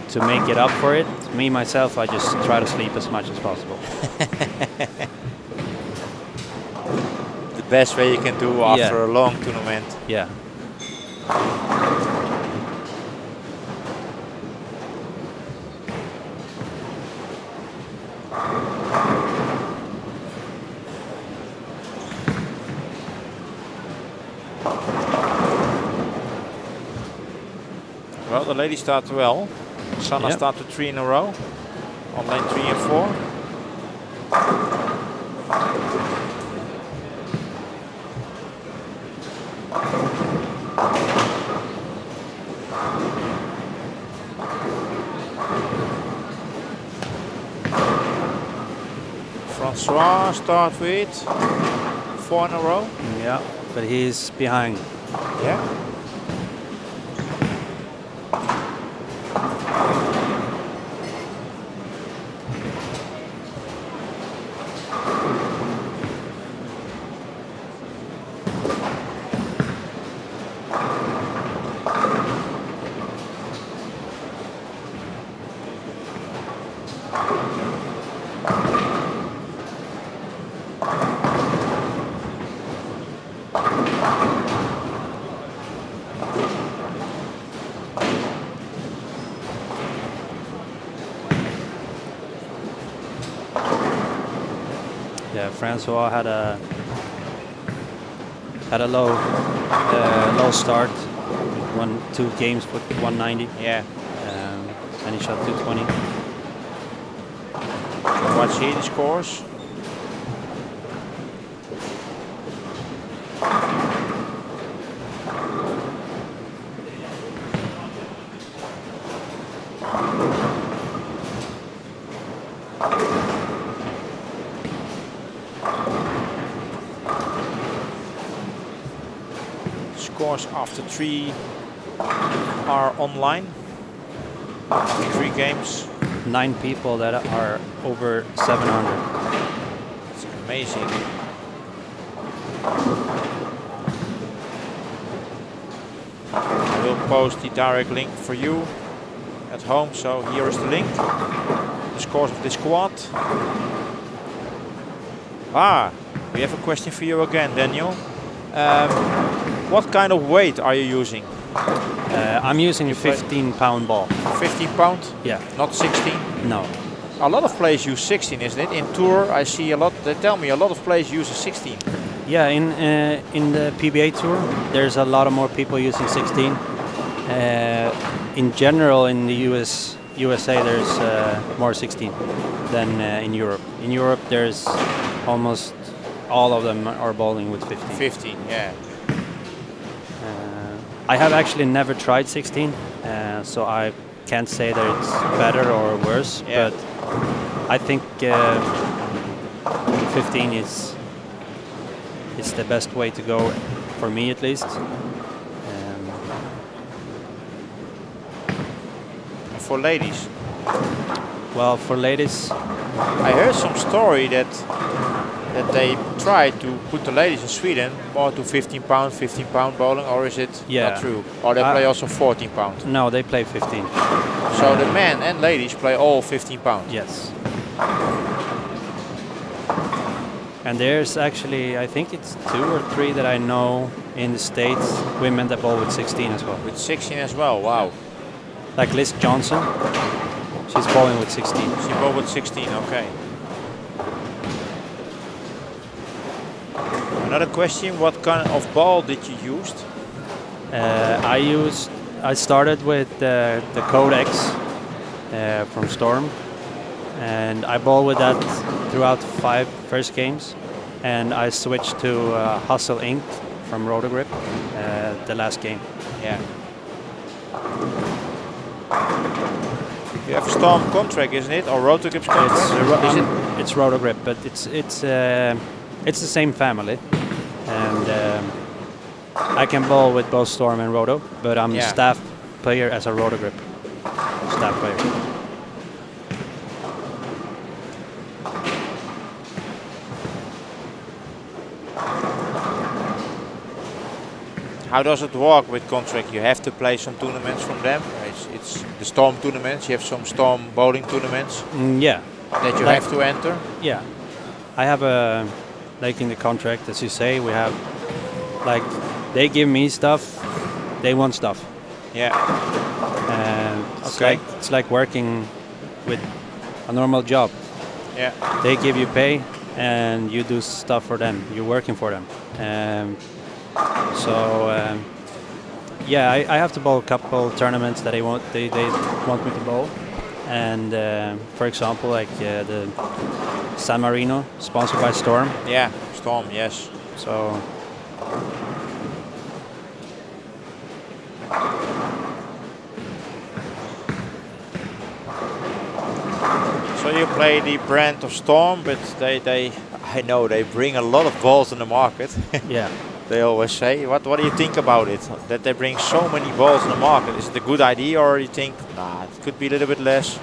to make it up for it. Me, myself, I just try to sleep as much as possible. The best way you can do after a long tournament. Yeah. Well, the ladies start well. Sanna started 3 in a row on lane 3 and 4. Francois start with 4 in a row. Yeah, but he's behind. Yeah. Yeah, Francois had a low start. Won 2 games with 190. Yeah. And he shot 220. Watch here the scores. Scores after 3 are online. 3 games. 9 people that are over 700. It's amazing. I will post the direct link for you at home. So here is the link. The scores of this squad. We have a question for you again, Daniel. What kind of weight are you using? I'm using a 15-pound ball. 15 pound? Yeah. Not 16? No. A lot of players use 16, isn't it? In Tour, I see a lot. They tell me a lot of players use a 16. Yeah, in the PBA Tour, there's a lot of more people using 16. In general, in the USA, there's more 16 than in Europe. In Europe, there's almost all of them are bowling with 15. 15, yeah. I have actually never tried 16, so I can't say that it's better or worse, but I think 15 is the best way to go, for me at least. And for ladies? Well, for ladies, I heard some story that they tried to put the ladies in Sweden more to 15 pound bowling, or is it not true? Or they play also 14 pound? No, they play 15. So the men and ladies play all 15 pound? Yes. And there's actually, I think it's 2 or 3 that I know in the States, women that bowl with 16 as well. With 16 as well, wow. like Liz Johnson. She's bowling with 16. She bowled with 16. Okay. Another question: what kind of ball did you use? I started with the Codex from Storm, and I bowled with that throughout the 5 first games, and I switched to Hustle Inc. from Rotogrip the last game. Yeah. You have Storm contract, isn't it, or Rotogrip's contract? It's Rotogrip, but it's the same family, and I can bowl with both Storm and Roto, but I'm staff player as a Rotogrip staff player. How does it work with contract? You have to play some tournaments from them. It's the Storm tournaments. You have some Storm bowling tournaments. Yeah. That you have to enter. Yeah. I have a, like in the contract, as you say, we have, like, they give me stuff, they want stuff. Yeah. And it's like working with a normal job. Yeah. They give you pay, and you do stuff for them. You're working for them. Yeah, I have to bowl a couple tournaments that they want me to bowl, and for example, like the San Marino, sponsored by Storm. Yeah, Storm, yes. So you play the brand of Storm, but I know they bring a lot of balls in the market. Yeah. They always say. What do you think about it? That they bring so many balls in the market. Is it a good idea, or you think, nah, it could be a little bit less?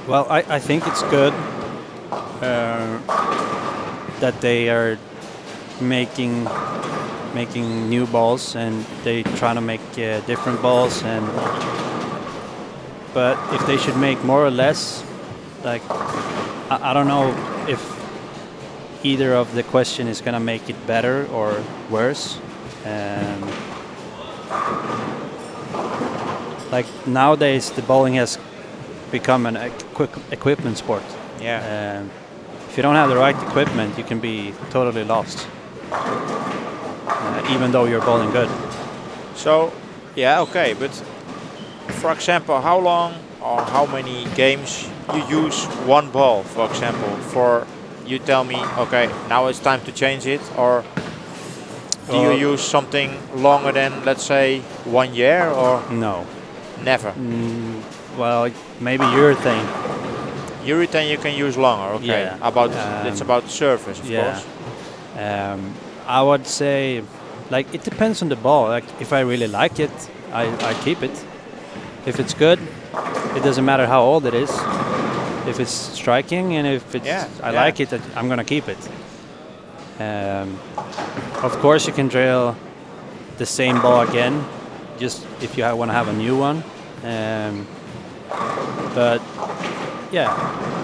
Well, I think it's good that they are making new balls, and they try to make different balls. But if they should make more or less, like, I don't know if either of the question is gonna make it better or worse. Like nowadays, the bowling has become an equipment sport. Yeah. If you don't have the right equipment, you can be totally lost, even though you're bowling good. So, yeah, okay, but for example, how long or how many games you use one ball, for example, for you tell me, okay, now it's time to change it, or do you use something longer than, let's say, 1 year, or? No. Never? Well, maybe urethane. Urethane you can use longer, okay. Yeah. It's about the surface, of course. I would say, like, it depends on the ball. Like, if I really like it, I keep it. If it's good, it doesn't matter how old it is. If it's striking and if it's, I like it, I'm gonna keep it. Of course, you can drill the same ball again, just if you want to have a new one. But yeah,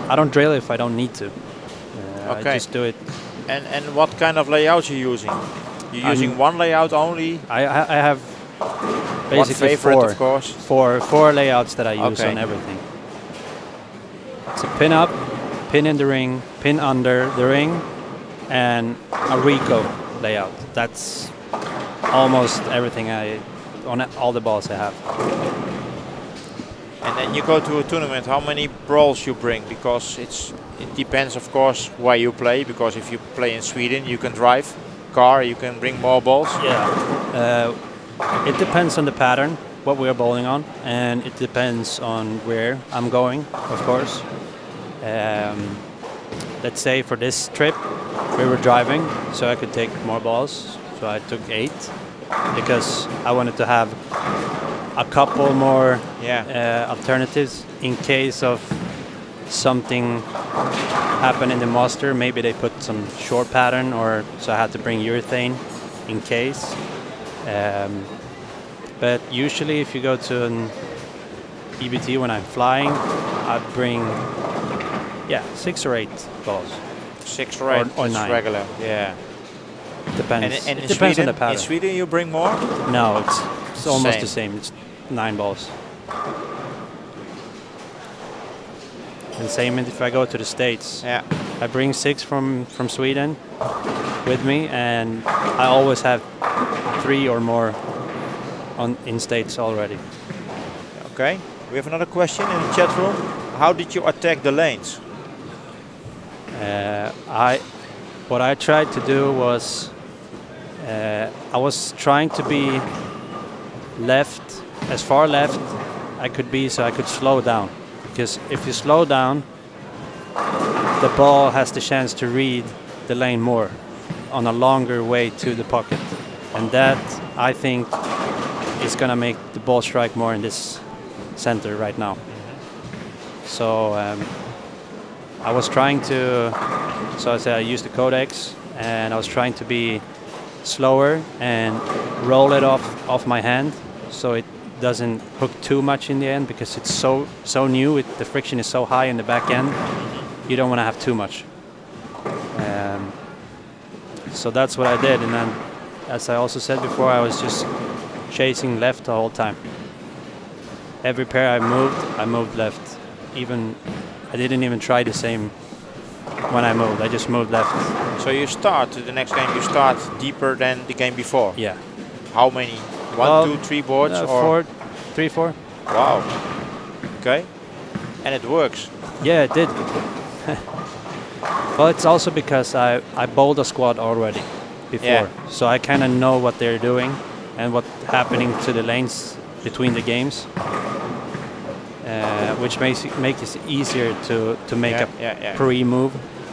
I don't drill if I don't need to. I just do it. And what kind of layout you using? You're using one layout only? I have basically of course. four layouts that I use on everything. It's a pin up, pin in the ring, pin under the ring, and a Rico layout. That's almost everything on all the balls I have. And then you go to a tournament, how many balls you bring? Because it depends, of course, where you play. Because if you play in Sweden, you can drive car, you can bring more balls. Yeah. It depends on the pattern, what we are bowling on, and it depends on where I'm going, of course. Let's say for this trip, we were driving, so I could take more balls. So I took 8 because I wanted to have a couple more alternatives in case of something happen in the master. Maybe they put some short pattern, or so I had to bring urethane in case. But usually if you go to an EBT when I'm flying, I bring 6 or 8 balls. 6 or 8 or 9. Regular, yeah. Depends. And it depends on the pattern. In Sweden you bring more? No, it's It's almost the same. It's 9 balls. And same if I go to the States. Yeah. I bring 6 from Sweden with me, and I always have 3 or more in States already. Okay. We have another question in the chat room. How did you attack the lanes? What I tried to do was I was trying to be left, as far left I could be, so I could slow down. Because if you slow down, the ball has the chance to read the lane more on a longer way to the pocket. And that, I think, is going to make the ball strike more in this center right now. So I was trying to, so I said I used the codex, and I was trying to be slower and roll it off my hand, so it doesn't hook too much in the end, because it's so new. The friction is so high in the back end. You don't want to have too much. So that's what I did, and then, as I also said before, I was just chasing left the whole time. Every pair I moved left. I didn't even try the same when I moved. I just moved left. So you start the next game. You start deeper than the game before. Yeah. How many? 1, 2, 3 boards? Or 3, 4. Wow. Okay. And it works. Yeah, it did. Well, it's also because I bowled a squad already before, Yeah. so I kind of know what they're doing and what's happening to the lanes between the games, which makes it easier to make a pre-move,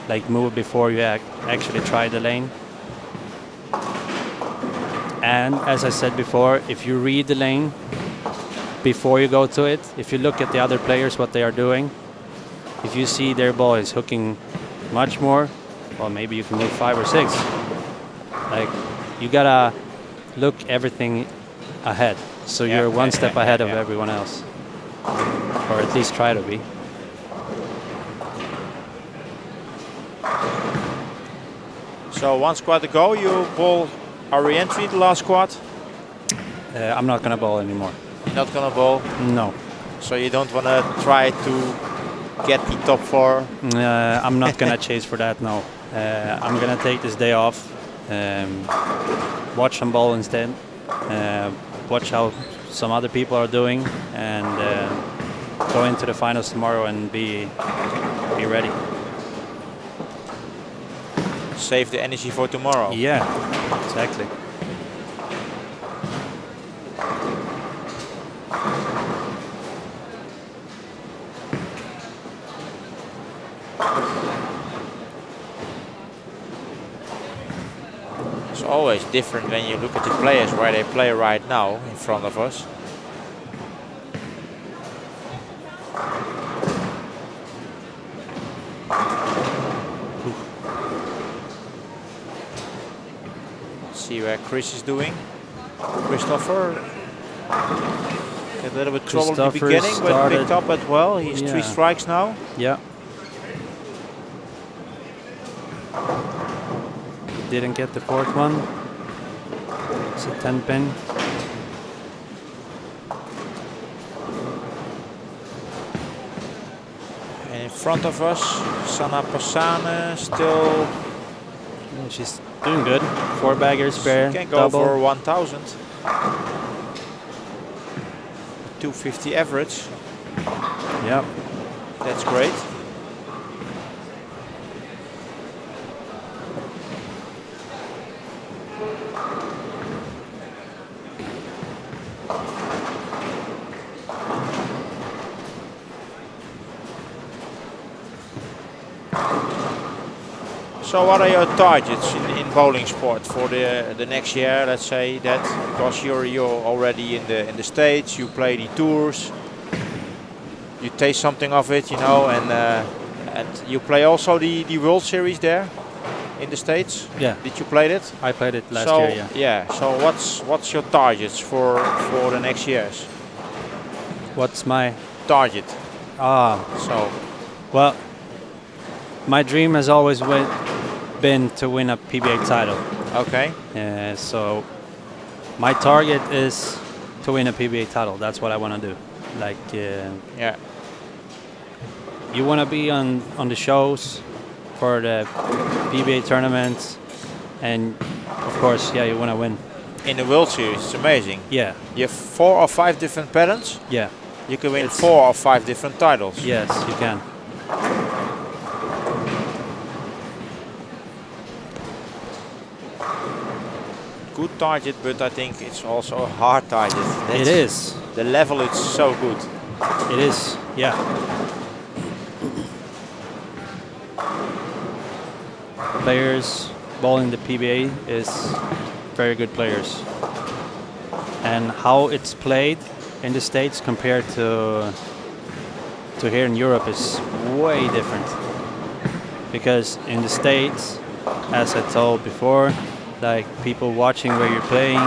like move before you actually try the lane. And as I said before, if you read the lane before you go to it, if you look at the other players, what they are doing, if you see their ball is hooking much more, well, maybe you can move 5 or 6. Like, you gotta look everything ahead, so you're one step ahead of everyone else, or at least try to be. So 1 squad to go. You bowl a re-entry the last squad. I'm not gonna bowl anymore. You're not gonna bowl? No. So you don't want to try to get the top 4? I'm not gonna chase for that, no. I'm gonna take this day off, watch some bowl instead, watch how some other people are doing, and go into the finals tomorrow and be ready. Save the energy for tomorrow. Yeah, exactly. It's always different when you look at the players where they play right now in front of us. See where Chris is doing. Christopher had a little bit trouble in the beginning, but picked up as well. He's 3 strikes now. Yeah. Didn't get the 4th one. It's a 10 pin. And in front of us, Sanna Passane still. Yeah, she's doing good. 4 baggers spare. She can go double. for 1,000. 250 average. Yeah. That's great. So what are your targets in bowling sport for the next year? Let's say that, because you're already in the States, you play the tours, you taste something of it, you know, and you play also the World Series there in the States. Yeah. Did you play it? I played it last year. Yeah. Yeah. So what's your targets for the next years? What's my target? So, well, my dream has always been to win a PBA title. Okay. So my target is to win a PBA title. That's what I want to do. Like, yeah. You want to be on the shows for the PBA tournaments, and of course, yeah, you want to win. In the World Series, it's amazing. Yeah. You have 4 or 5 different patterns. Yeah. You can win 4 or 5 different titles. Yes, you can. Good target, but I think it's also a hard target. It is. The level is so good. It is, yeah. Players bowling the PBA is very good players. And how it's played in the States compared to here in Europe is way different. Because in the States, as I told before, like people watching where you're playing,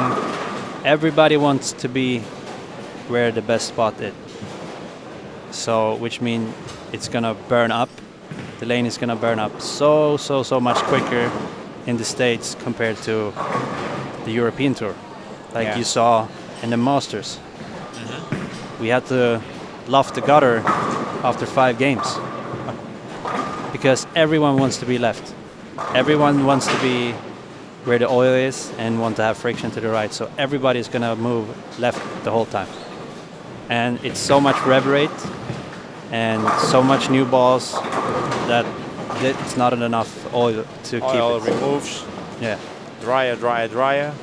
everybody wants to be where the best spot is. So, which means it's gonna burn up. The lane is gonna burn up so much quicker in the States compared to the European Tour. Like you saw in the Masters. We had to loft the gutter after 5 games. Because everyone wants to be left. Everyone wants to be where the oil is and want to have friction to the right. So everybody's going to move left the whole time. And it's so much rev rate and so much new balls that it's not enough oil to keep it. Oil removes. Yeah. Drier, drier, drier.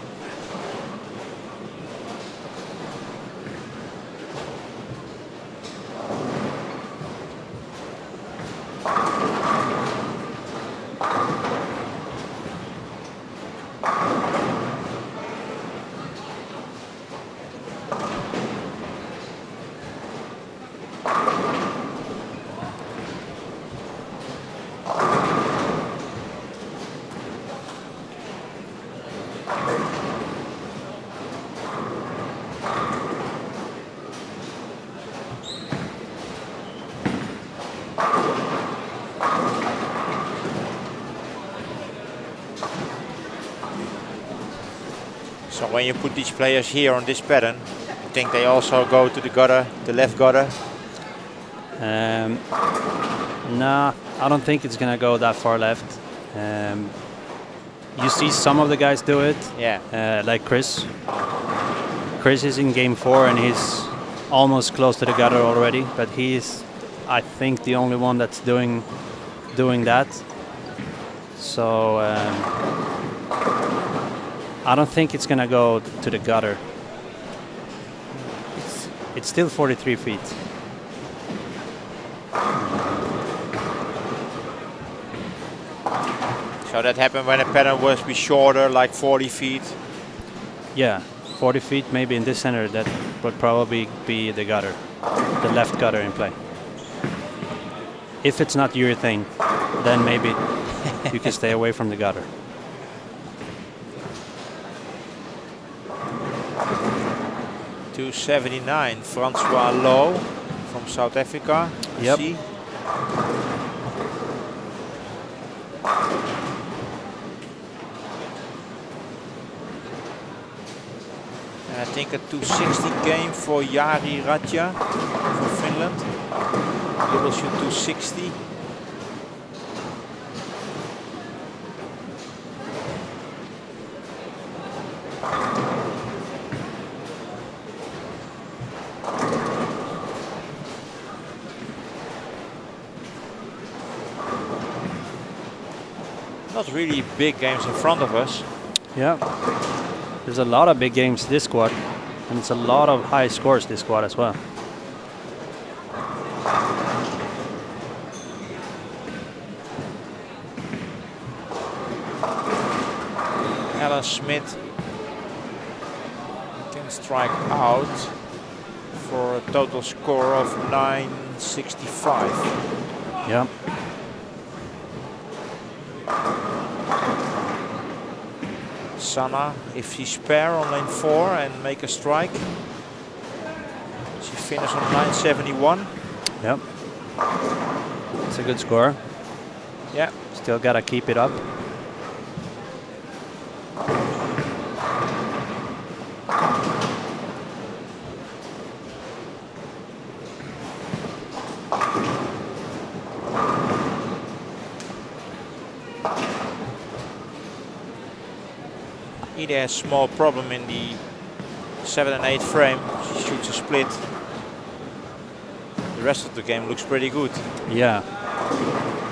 So when you put these players here on this pattern, you think they also go to the gutter, the left gutter? Nah, I don't think it's gonna go that far left. You see some of the guys do it. Yeah. Like Chris. Chris is in game 4 and he's almost close to the gutter already, but he's, I think, the only one that's doing that. So I don't think it's gonna go to the gutter. It's still 43 feet. So that happened when the pattern was be shorter, like 40 feet? Yeah, 40 feet maybe in this center. That would probably be the gutter, the left gutter in play. If it's not your thing, then maybe you can stay away from the gutter. .279, Francois Lowe from South Africa. Yep. See? I think a 260 game for Jari Ratja from Finland. He will shoot 260. Not really big games in front of us. Yeah. There's a lot of big games this squad, and it's a lot of high scores this squad as well. Alan Smith can strike out for a total score of 965. Yeah. Sanna, if she spare on lane 4 and make a strike, she finished on 971. Yep. It's a good score. Yeah. Still gotta keep it up. Ida has a small problem in the 7 and 8 frame. She shoots a split. The rest of the game looks pretty good. Yeah,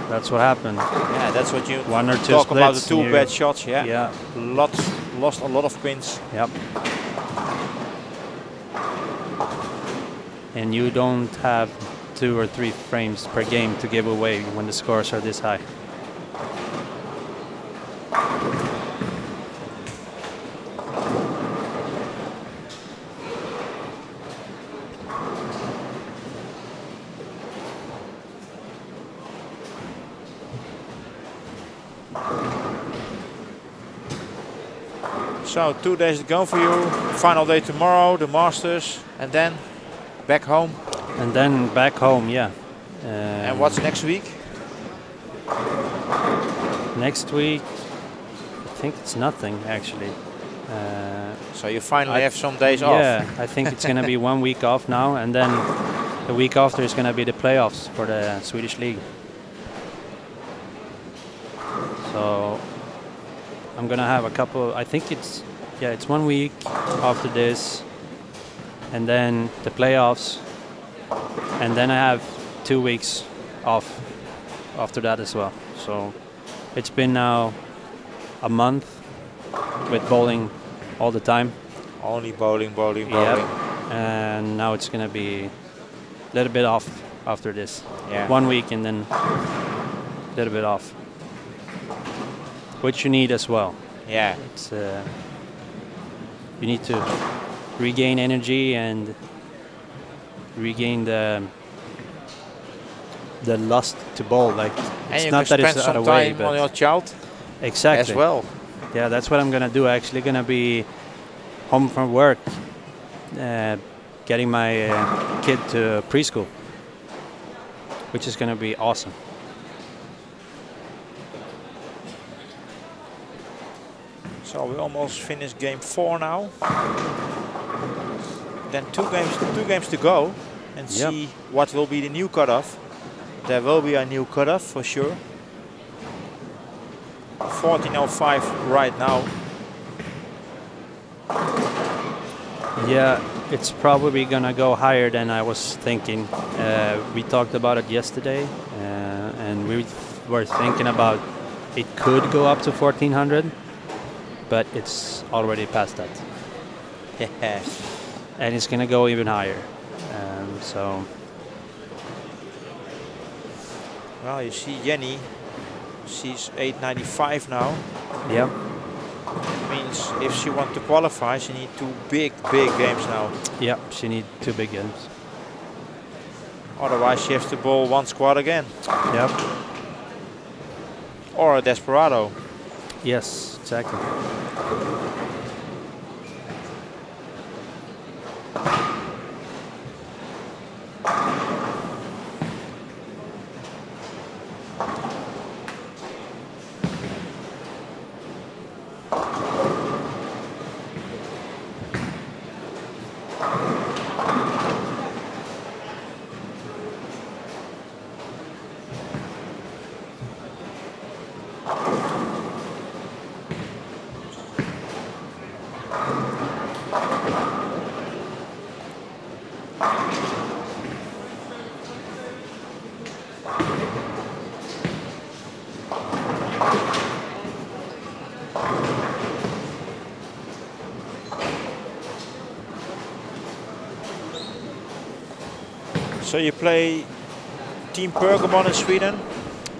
that's what happened. Yeah, that's what you One or two talk about, the splits 2 bad shots. Yeah, yeah. Lost a lot of pins. Yep. And you don't have 2 or 3 frames per game to give away when the scores are this high. So 2 days to go for you. Final day tomorrow, the Masters, and then back home. And then back home, yeah. And what's next week? Next week, I think it's nothing actually. So you finally have some days off. Yeah, I think it's going to be 1 week off now, and then the week after is going to be the playoffs for the Swedish League. So I'm going to have a couple, I think it's 1 week after this, and then the playoffs, and then I have 2 weeks off after that as well. So it's been now a month with bowling all the time. Only bowling. Yep. And now it's going to be a little bit off after this. Yeah. 1 week and then a little bit off. Which you need as well. Yeah. It's you need to regain energy and regain the lust to bowl. Like, And it's you not can that spend it's some out of way, time but on your child exactly as well. Yeah, that's what I'm gonna do. Actually, gonna be home from work, getting my kid to preschool, which is gonna be awesome. So we almost finished game 4 now. Then two games to go, and see what will be the new cutoff. There will be a new cutoff for sure. 14:05 right now. Yeah, it's probably gonna go higher than I was thinking. We talked about it yesterday, and we were thinking about it could go up to 1400, but it's already past that. Yeah. And it's gonna go even higher. So. Well, you see Jenny, she's 895 now. Yep. Means if she wants to qualify, she needs 2 big games now. Yep, she needs 2 big games. Otherwise, she has to bowl 1 squad again. Yep. Or a Desperado. Yes, exactly. So you play Team Pergamon in Sweden?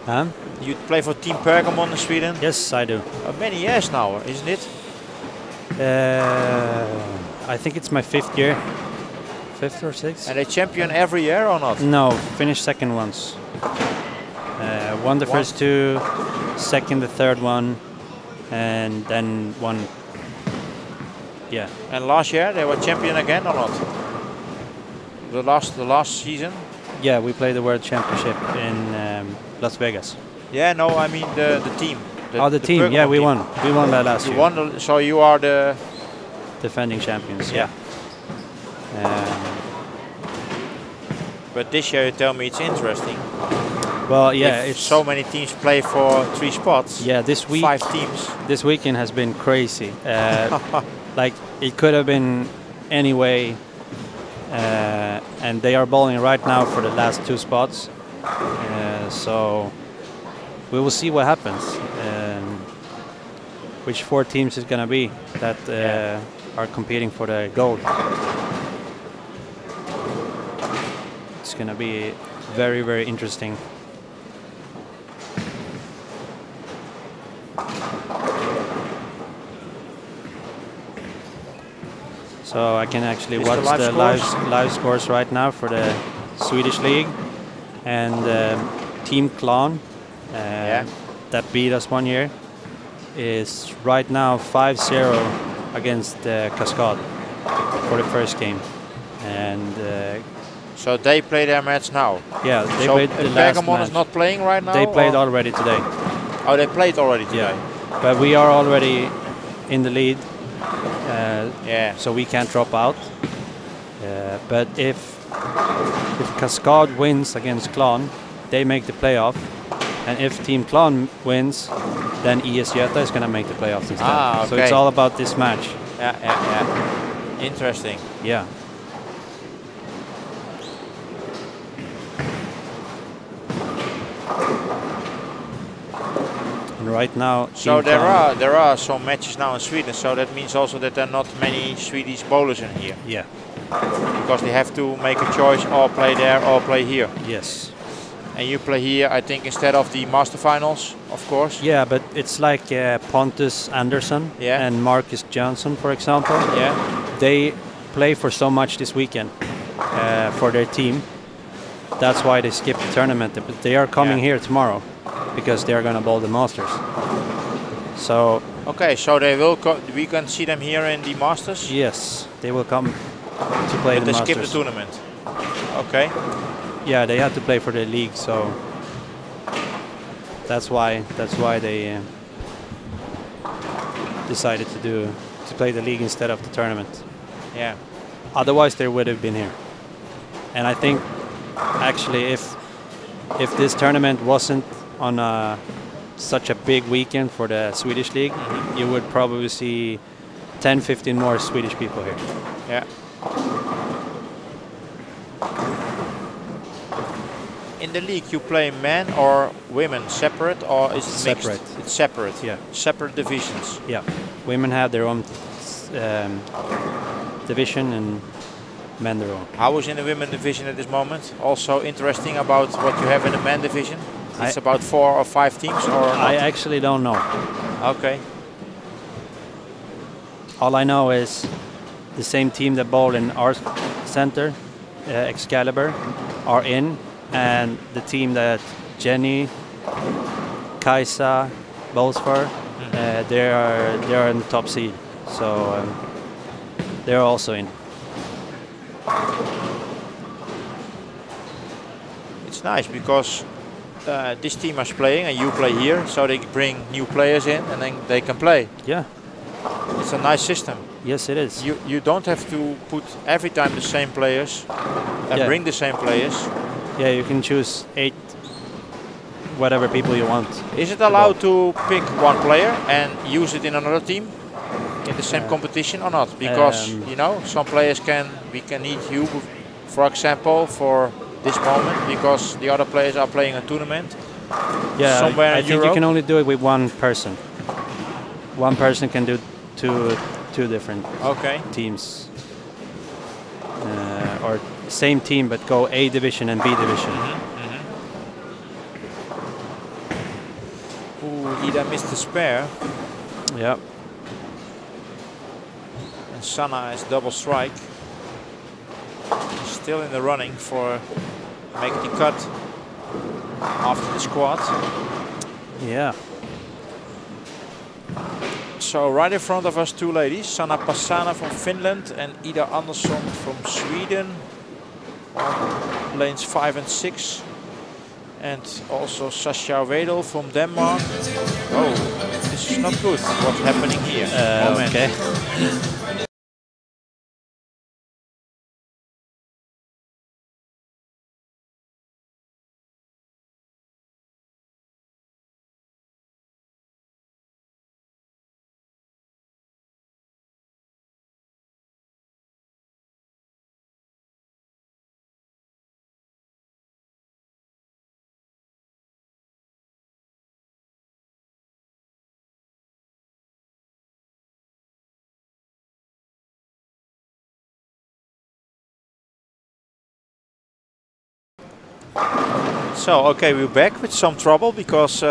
Huh? You play for Team Pergamon in Sweden? Yes, I do. Many years now, isn't it? I think it's my 5th year. 5th or 6th? And they champion every year or not? No, finished second once. Won the first 2, second the third one, and then won. Yeah. And last year they were champion again or not? The last season? Yeah, we played the World Championship in Las Vegas. Yeah, no, I mean the team. The team. Yeah, we won. We won that last year. Won. So you are the defending champions. Yeah. But this year you tell me it's interesting. Well, yeah, if it's so many teams play for 3 spots. Yeah, this week 5 teams. This weekend has been crazy. Like it could have been any way, and they are bowling right now for the last 2 spots. So we will see what happens. Which 4 teams is going to be that are competing for the gold. It's going to be very, very interesting. So I can actually watch the live scores right now for the Swedish League. And Team Clan, that beat us one year, is right now 5-0 against Cascade for the first game. And so they play their match now? Yeah, they played the last Bergamon match. is not playing right now? They played already today. Oh, they played already today? Yeah, but we are already in the lead. So we can't drop out. But if Cascade wins against Clan, they make the playoff. And if Team Clan wins, then ES Göta is going to make the playoffs instead. Ah, okay. So it's all about this match. Yeah. Interesting. Yeah. And right now, so there are some matches now in Sweden. So that means also that there are not many Swedish bowlers in here. Yeah. Because they have to make a choice: or play there, or play here. Yes. And you play here, I think, instead of the Master Finals, of course. Yeah, but it's like Pontus Andersson and Marcus Johnson, for example. Yeah. They play for so much this weekend for their team. That's why they skipped the tournament. But they are coming here tomorrow because they are going to bowl the Masters. So. Okay, so they will. We can see them here in the Masters. Yes, they will come to play the Masters. They skip the tournament. Okay. Yeah, they had to play for the league, so that's why they decided to play the league instead of the tournament. Yeah. Otherwise, they would have been here. And I think actually, if this tournament wasn't on such a big weekend for the Swedish league, you would probably see 10-15 more Swedish people here. Yeah. In the league, you play men or women separate, or is it separate? Mixed? It's separate. Yeah. Separate divisions. Yeah. Women have their own division, and men their own. How is in the women division at this moment? Also interesting about what you have in the men division. It's about 4 or 5 teams, or not? I actually don't know. Okay. All I know is the same team that bowled in our center, Excalibur, are in. And the team that Jenny, Kaisa bowls for, they are in the top seed, so they're also in. It's nice because this team is playing and you play here, so they bring new players in and then they can play. Yeah. It's a nice system. Yes, it is. You don't have to put every time the same players and bring the same players. Yeah, you can choose 8 whatever people you want. Is it allowed to pick one player and use it in another team in the same competition or not? Because you know, some players we can need you, for example, for this moment because the other players are playing a tournament. Yeah, somewhere I in think Europe. You can only do it with one person. One person can do two different teams. Or same team but go A division and B division. Ooh, Ida missed the spare. Yep. And Sanna is double strike. Still in the running for making the cut after the squad. Yeah. So right in front of us, 2 ladies, Sanna Passana from Finland and Ida Andersson from Sweden on lanes 5 and 6. And also Sascha Wedel from Denmark. Oh, this is not good. What's happening here? Okay. So, okay, we're back with some trouble because...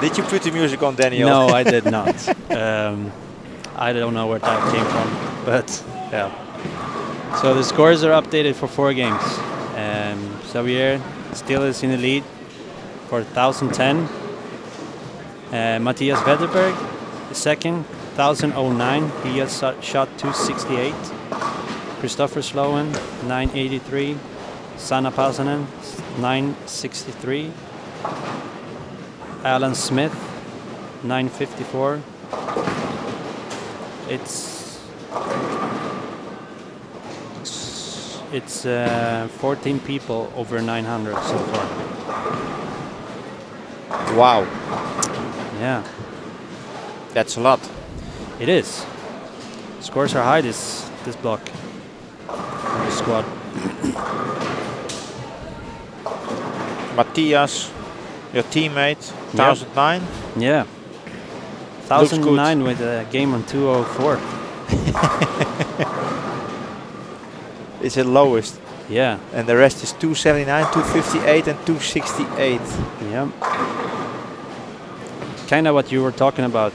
Did you put the music on, Daniel? No, I did not. I don't know where that came from, but yeah. So the scores are updated for 4 games. Xavier still is in the lead for 1,010. Matthias Wetterberg is second, 1,009. He has shot 268. Christopher Sloan, 983. Sanna Pasanen, 963. Alan Smith, 954. It's 14 people over 900 so far. Wow. Yeah. That's a lot. It is. Scores are high this block. This squad. Matthias, your teammate, 1,009. Yeah. 1,009 with a game on 204. It's the lowest. Yeah. And the rest is 279, 258 and 268. Yeah. Kind of what you were talking about.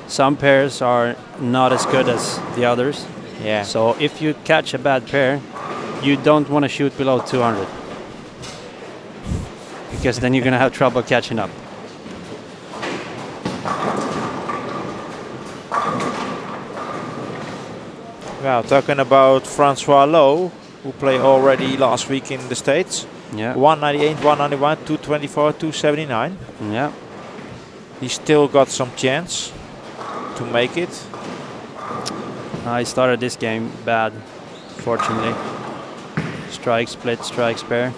Some pairs are not as good as the others. Yeah. So if you catch a bad pair, you don't want to shoot below 200. Because then you're going to have trouble catching up. Well, talking about Francois Lowe, who played already last week in the States. Yeah. 198, 191, 224, 279. Yeah. He still got some chance to make it. I started this game bad, fortunately. Strike, split, strike, spare.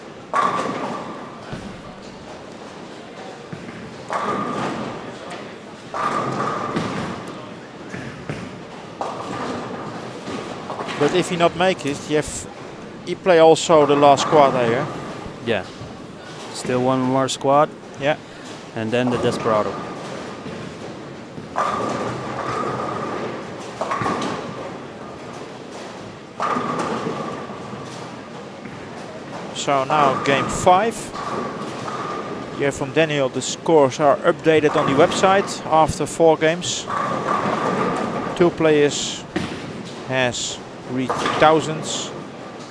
But if you not make it, you play also the last squad here. Yeah. Still one more squad. Yeah. And then the Desperado. So now game 5. Here from Daniel, the scores are updated on the website after 4 games. 2 players has reached thousands.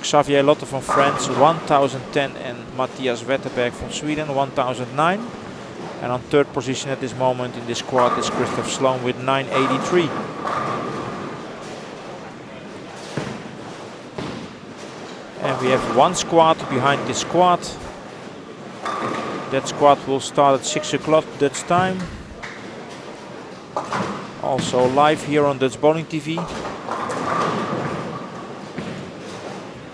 Xavier Lotte from France 1,010 and Matthias Wetterberg from Sweden 1,009. And on 3rd position at this moment in this squad is Christoph Sloan with 983. And we have 1 squad behind this squad. That squad will start at 6 o'clock Dutch time. Also live here on Dutch Bowling TV.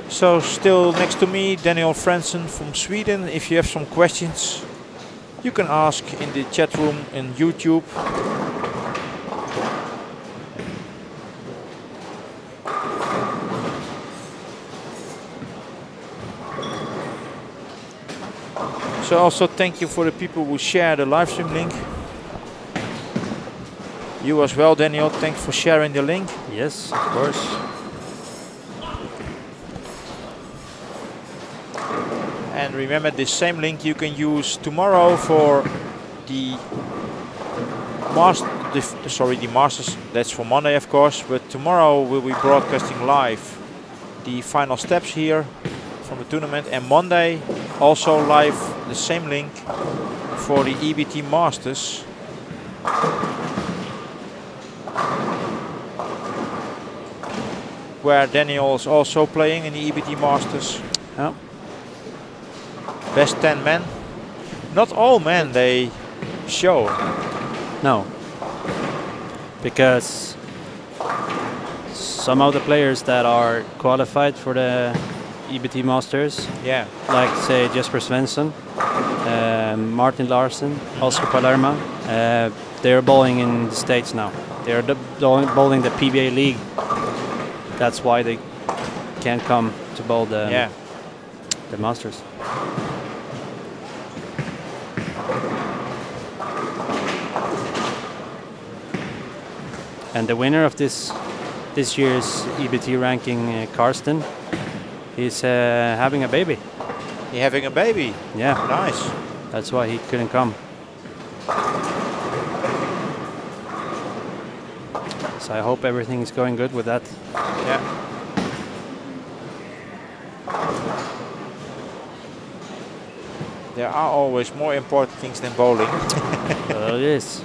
So still next to me, Daniel Fransen from Sweden. If you have some questions, you can ask in the chat room in YouTube. So also thank you for the people who share the live stream link. You as well, Daniel, thanks for sharing the link. Yes, of course. And remember, this same link you can use tomorrow for the Masters. That's for Monday, of course. But tomorrow we'll be broadcasting live the final steps here from the tournament. And Monday also live the same link for the EBT Masters. Where Daniel is also playing in the EBT Masters. Yeah. Best 10 men. Not all men they show. No. Because some of the players that are qualified for the EBT Masters, yeah, like say Jesper Svensson, Martin Larsen, Oscar Palermo, they're bowling in the States now. They're bowling the PBA League. That's why they can't come to bowl the Masters. And the winner of this year's EBT ranking, Karsten, He's having a baby. He's having a baby? Yeah. Nice. That's why he couldn't come. So I hope everything is going good with that. Yeah. There are always more important things than bowling. It is.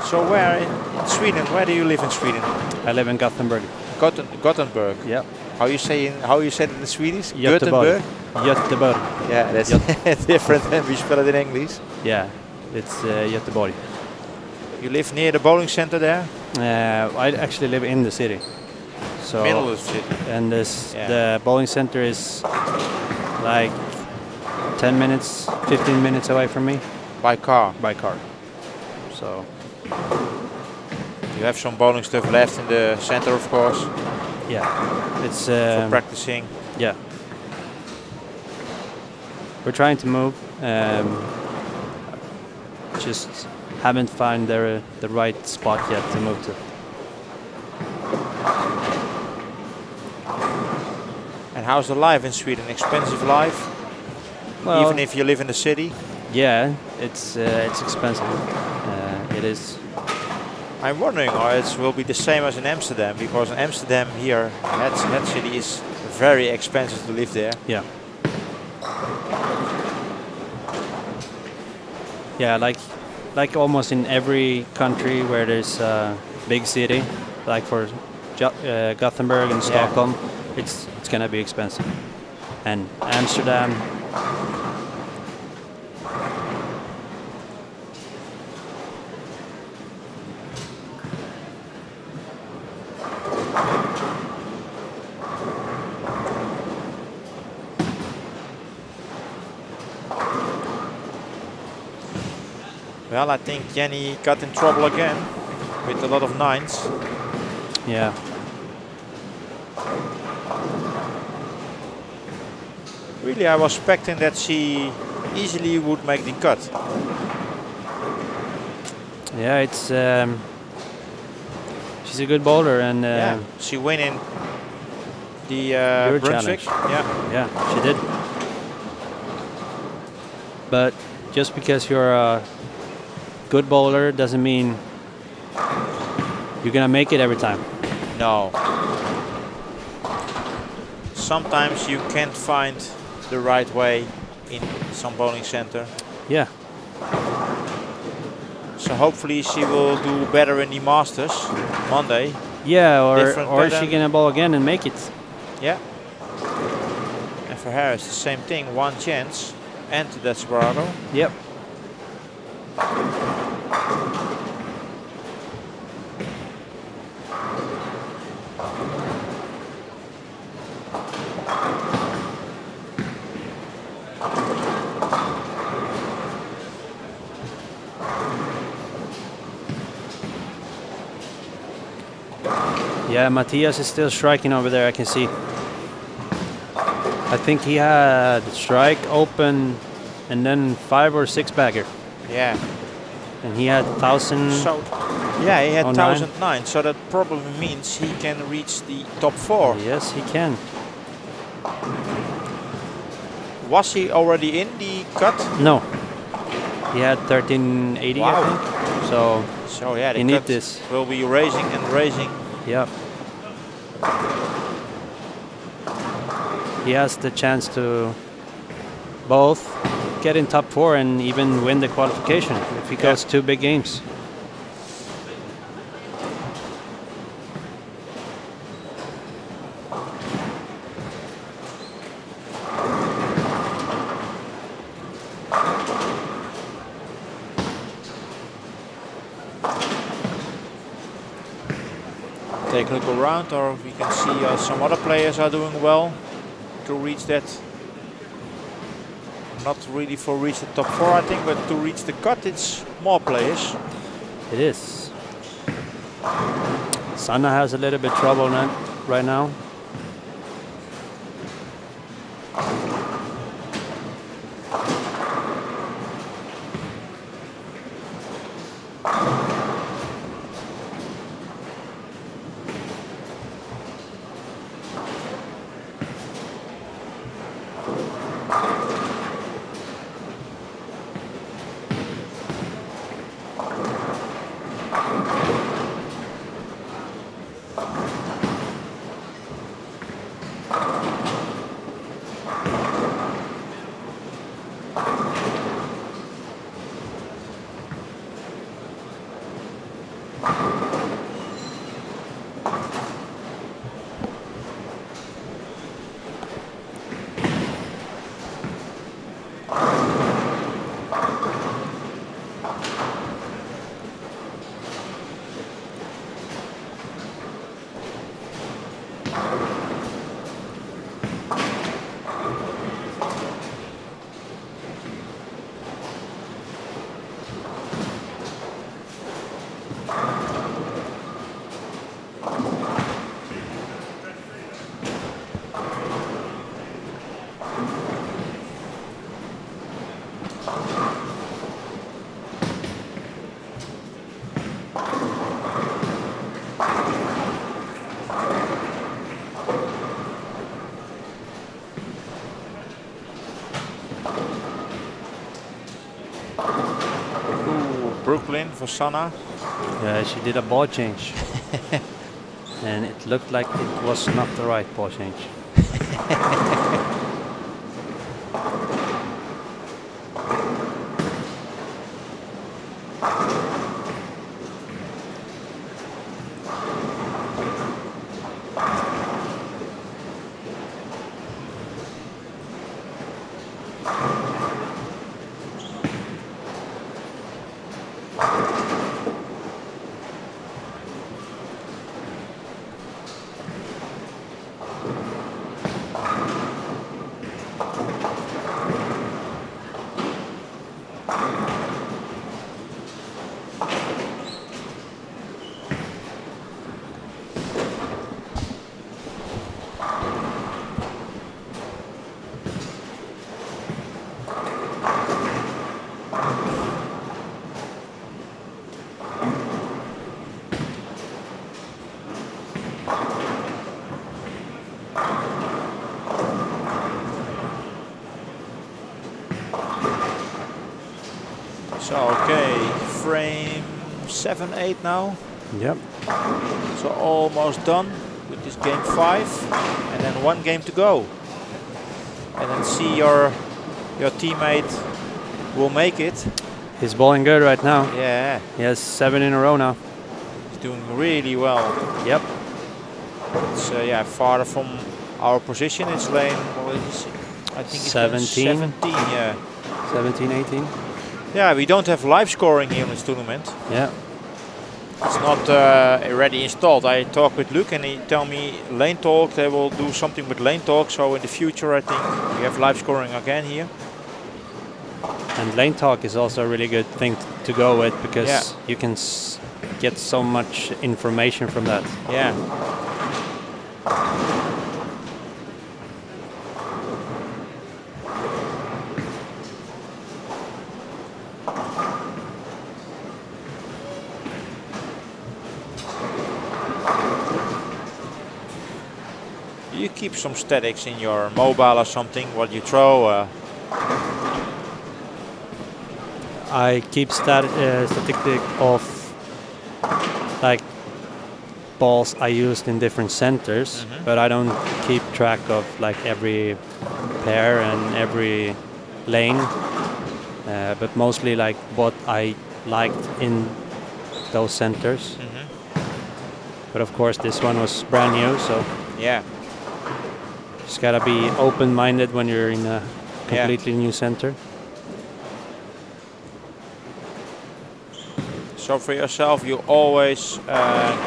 So where in Sweden? Where do you live in Sweden? I live in Gothenburg. Gothenburg. Yeah. How you say it in Swedish? Göteborg. Göteborg. Yeah, that's different than we spell it in English. Yeah, it's Göteborg. You live near the bowling center there? I actually live in the city. So middle of the city. And the bowling center is like 10 minutes, 15 minutes away from me. By car? By car. So. You have some bowling stuff left in the center, of course. Yeah, it's for practicing. Yeah, we're trying to move. Just haven't found the right spot yet to move to. And how's the life in Sweden? Expensive life? Well, even if you live in the city? Yeah, it's expensive. It is. I'm wondering it will be the same as in Amsterdam, because in Amsterdam here, that city is very expensive to live there. Yeah. Yeah, like almost in every country where there's a big city, like for Gothenburg and Stockholm, it's gonna be expensive. And Amsterdam. Well, I think Jenny got in trouble again with a lot of nines. Yeah. Really, I was expecting that she easily would make the cut. Yeah, it's she's a good bowler, and she won in the Brunswick. Yeah, she did. But just because you're a good bowler doesn't mean you're gonna make it every time. No. Sometimes you can't find the right way in some bowling center. Yeah. So hopefully she will do better in the Masters Monday. Yeah, or is she gonna bowl again and make it? Yeah. And for her it's the same thing, one chance and the Desperado. Yep. Yeah, Matthias is still striking over there, I can see. I think he had strike, open, and then 5 or 6 bagger. Yeah. And he had 1,000. So, yeah, he had 09. 1,009. So that probably means he can reach the top 4. Yes, he can. Was he already in the cut? No. He had 1380, wow. I think. So yeah, he the need this. Will be raising and raising. Yep. He has the chance to both get in top 4 and even win the qualification if he goes 2 big games. Take a look around, or we can see some other players are doing well to reach that. Not really for reach the top 4, I think, but to reach the cut, it's more players. It is. Sanna has a little bit trouble right now. Brooklyn for Sanna. Yeah, she did a ball change. And it looked like it was not the right ball change. So, okay, frame 7, 8 now. Yep. So almost done with this game 5, and then 1 game to go. And then see your teammate will make it. He's bowling good right now. Yeah. He has 7 in a row now. He's doing really well. Yep. It's yeah, farther from our position. It's lane, what is it? I think it's 17. 17, yeah. 17, 18. Yeah, we don't have live scoring here in this tournament. Yeah. It's not already installed. I talked with Luke and he told me Lane Talk, they will do something with Lane Talk. So in the future, I think we have live scoring again here. And Lane Talk is also a really good thing to go with because you can get so much information from that. Yeah. You keep some statics in your mobile or something, what you throw? I keep statistic of like balls I used in different centers, but I don't keep track of like every pair and every lane, but mostly like what I liked in those centers. But of course this one was brand new, so yeah. Just gotta be open-minded when you're in a completely new center. So for yourself, you always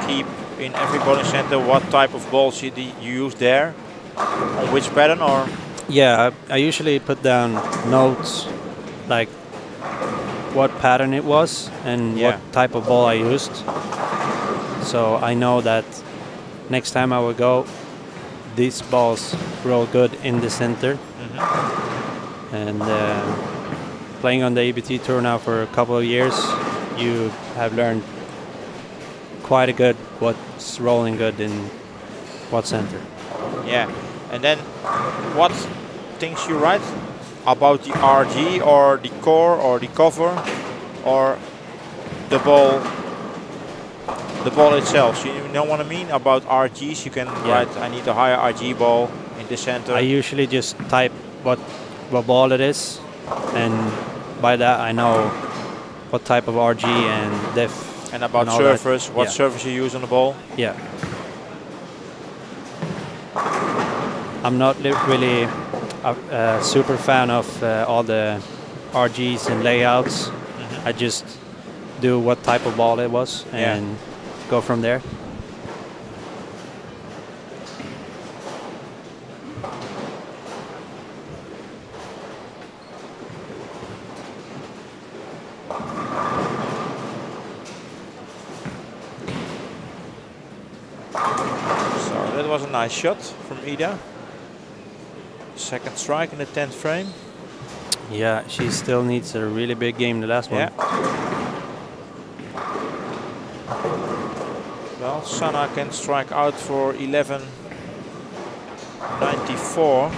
keep in every bowling center what type of balls you use there, on which pattern, or? Yeah, I usually put down notes like what pattern it was and what type of ball I used. So I know that next time I will go, these balls roll good in the center. And playing on the EBT tour now for a couple of years, you have learned quite a good what's rolling good in what center. Yeah, and then what things you write about the RG or the core or the cover or the ball itself. So you know what I mean about RGs. You can write, I need a higher RG ball in the center. I usually just type what ball it is, and by that I know what type of RG and def. And about surface, what surface you use on the ball. Yeah. I'm not really a super fan of all the RGs and layouts. I just do what type of ball it was and go from there. So that was a nice shot from Ida. Second strike in the 10th frame. Yeah, she still needs a really big game, the last one. Well, Sanna can strike out for 11.94.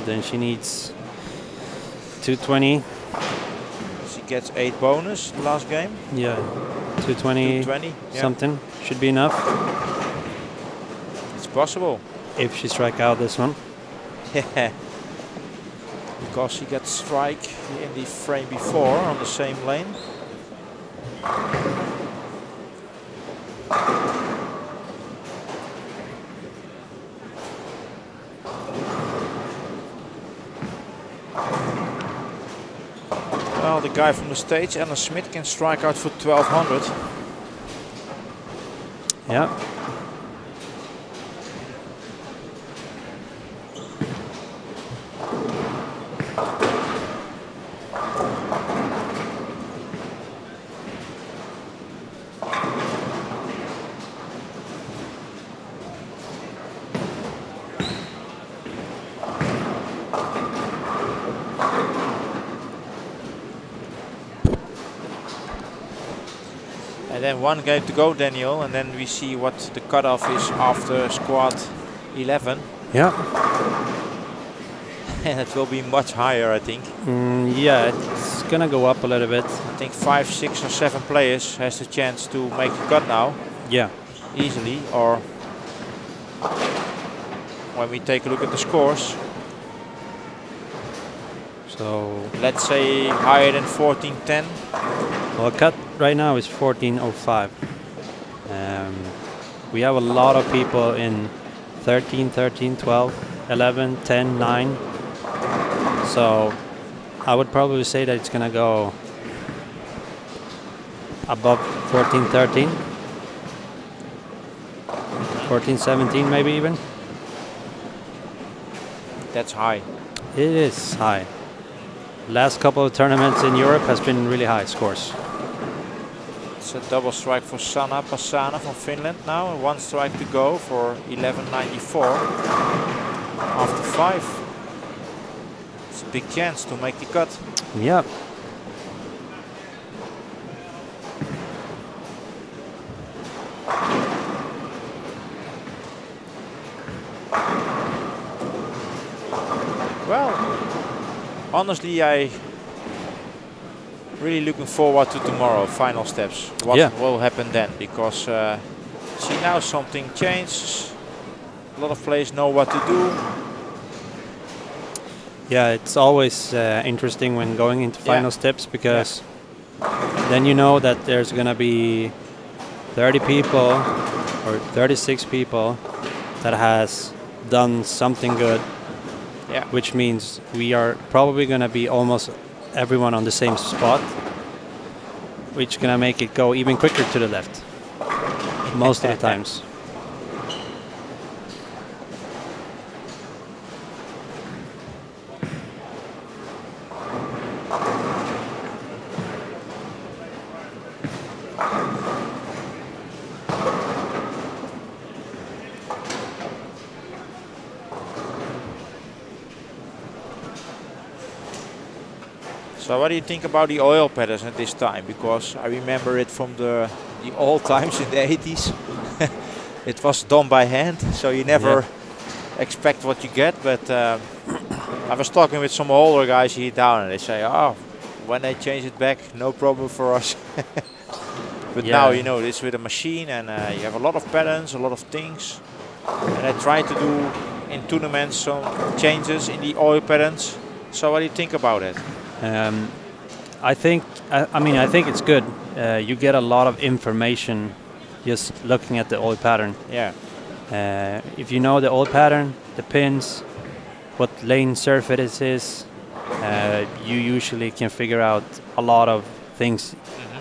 Then she needs 220. She gets 8 bonus the last game. Yeah, 220 something should be enough. It's possible. If she strike out this one. Yeah. Because she got strike in the frame before on the same lane. Well, the guy from the States, Alan Smith, can strike out for 1200. Yeah. And then one game to go, Daniel, and then we see what the cutoff is after squad 11. Yeah. And it will be much higher, I think. Yeah, it's gonna go up a little bit. I think 5, 6 or 7 players has the chance to make the cut now. Yeah. Easily, or when we take a look at the scores. So let's say higher than 1410. Well, cut right now is 1405. We have a lot of people in 13, 13, 12, 11, 10, 9. So I would probably say that it's going to go above 14, 13. 14, 17 maybe even. That's high. It is high. Last couple of tournaments in Europe has been really high scores. It's a double strike for Sanna Passana from Finland now, and 1 strike to go for 11.94 after 5. It's a big chance to make the cut. Yeah. Well, honestly, I really looking forward to tomorrow, final steps. What will happen then? Because see now something changes. A lot of players know what to do. Yeah, it's always interesting when going into final steps, because then you know that there's gonna be 30 people or 36 people that has done something good. Yeah. Which means we are probably gonna be almost everyone on the same spot, which gonna make it go even quicker to the left most of the times. So what do you think about the oil patterns at this time? Because I remember it from the old times in the 80s. it was done by hand, so you never expect what you get. But I was talking with some older guys here down, and they say, oh, when they change it back, no problem for us. But now, you know, it's with a machine, and you have a lot of patterns, a lot of things. And I try to do in tournaments some changes in the oil patterns. So what do you think about it? I think it's good. You get a lot of information just looking at the oil pattern. Yeah. If you know the oil pattern, the pins, what lane surface it is, you usually can figure out a lot of things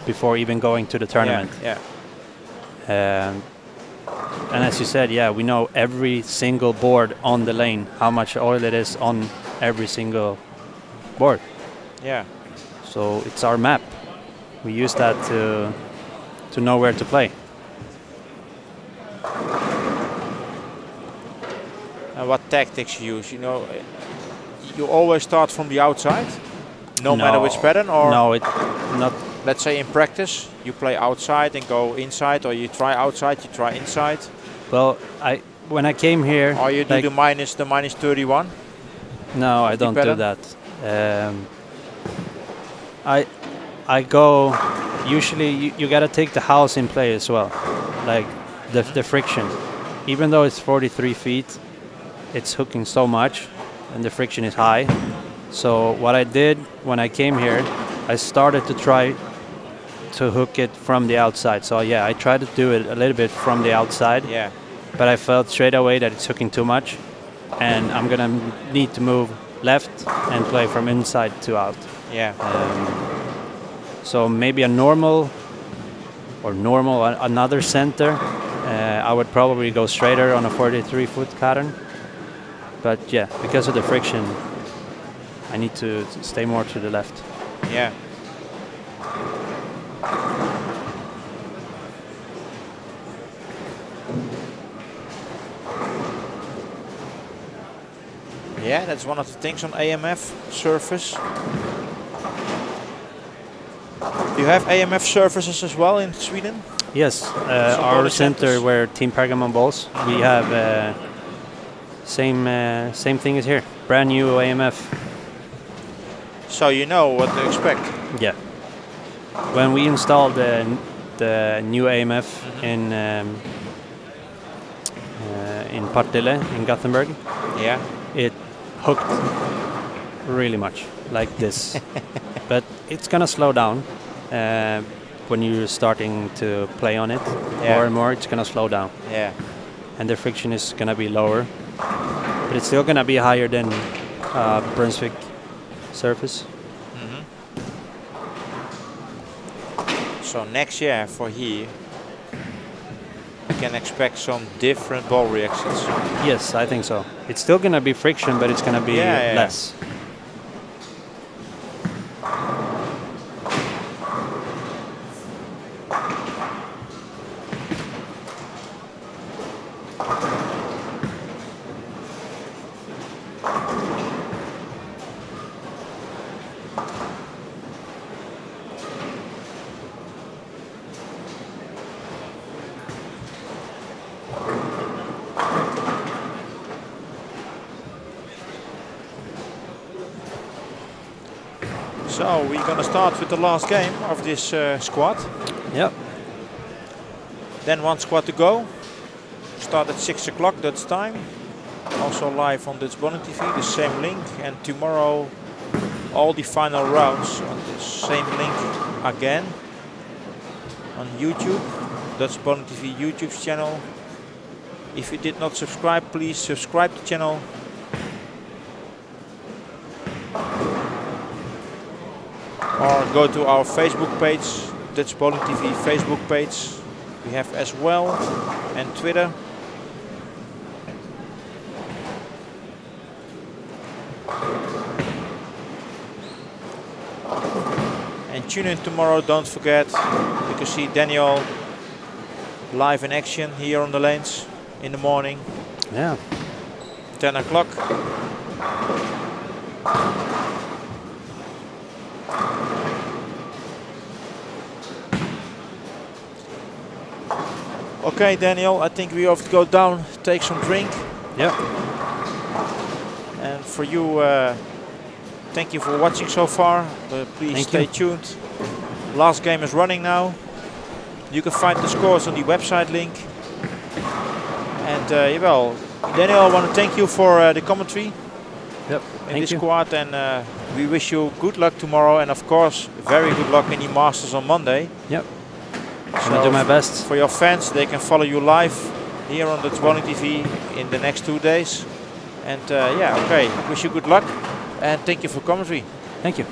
before even going to the tournament. Yeah. And as you said, we know every single board on the lane, how much oil it is on every single board. Yeah. So it's our map. We use that to know where to play. And what tactics you use? You know, you always start from the outside, no matter which pattern, or no, it's not. Let's say in practice, you play outside and go inside, or you try outside, you try inside. Well, when I came here, or you do the minus 31. No, I don't do that. I go. Usually, you gotta take the house in play as well, like the friction. Even though it's 43 feet, it's hooking so much, and the friction is high. So what I did when I came here, I started to try to hook it from the outside. So I tried to do it a little bit from the outside. Yeah. But I felt straight away that it's hooking too much, and I'm gonna need to move left and play from inside to out. Yeah. So maybe another center. I would probably go straighter on a 43-foot pattern. But because of the friction, I need to stay more to the left. Yeah. Yeah, that's one of the things on AMF surface. Do you have AMF surfaces as well in Sweden? Yes, our center where Team Pergamon bowls, we have same thing as here, brand new AMF. So you know what to expect. Yeah. When we installed the new AMF in Partille in Gothenburg, it hooked really much like this. But it's gonna slow down when you're starting to play on it more and more. It's gonna slow down. Yeah. And the friction is gonna be lower, but it's still gonna be higher than Brunswick surface. So next year for here, we can expect some different ball reactions. Yes, I think so. It's still gonna be friction, but it's gonna be less. So we're gonna start with the last game of this squad. Yep. Then one squad to go. Start at 6 o'clock Dutch time. Also live on Dutch Bowling TV, the same link. And tomorrow all the final rounds on the same link again. On YouTube, Dutch Bowling TV YouTube channel. If you did not subscribe, please subscribe to the channel. Or go to our Facebook page, Dutch Bowling TV Facebook page. We have as well, and Twitter. And tune in tomorrow, don't forget. You can see Daniel live in action here on the lanes in the morning. Yeah. 10 o'clock. Okay, Daniel, I think we have to go down, take some drink. Yeah. And for you, thank you for watching so far. Please stay tuned. Last game is running now. You can find the scores on the website link. And well, Daniel, I want to thank you for the commentary. Yep. In this squad, and we wish you good luck tomorrow, and of course, very good luck in the Masters on Monday. Yep. I'm gonna do my best. For your fans, they can follow you live here on the Twirling TV in the next 2 days. And yeah, okay, wish you good luck, and thank you for commentary. Thank you.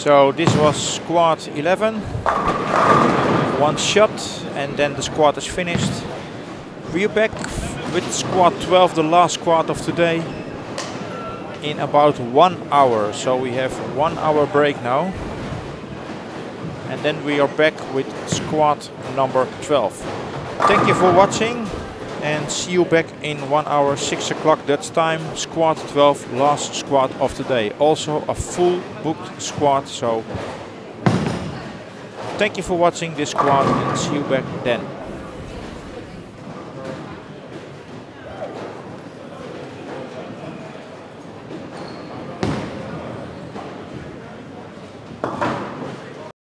So this was squad 11, one shot, and then the squad is finished. We're back with squad 12, the last squad of today, in about 1 hour. So we have 1 hour break now. And then we are back with squad number 12. Thank you for watching and see you back in 1 hour, 6 o'clock Dutch time. Squad 12, last squad of the day. Also a full booked squad. So thank you for watching this squad and see you back then.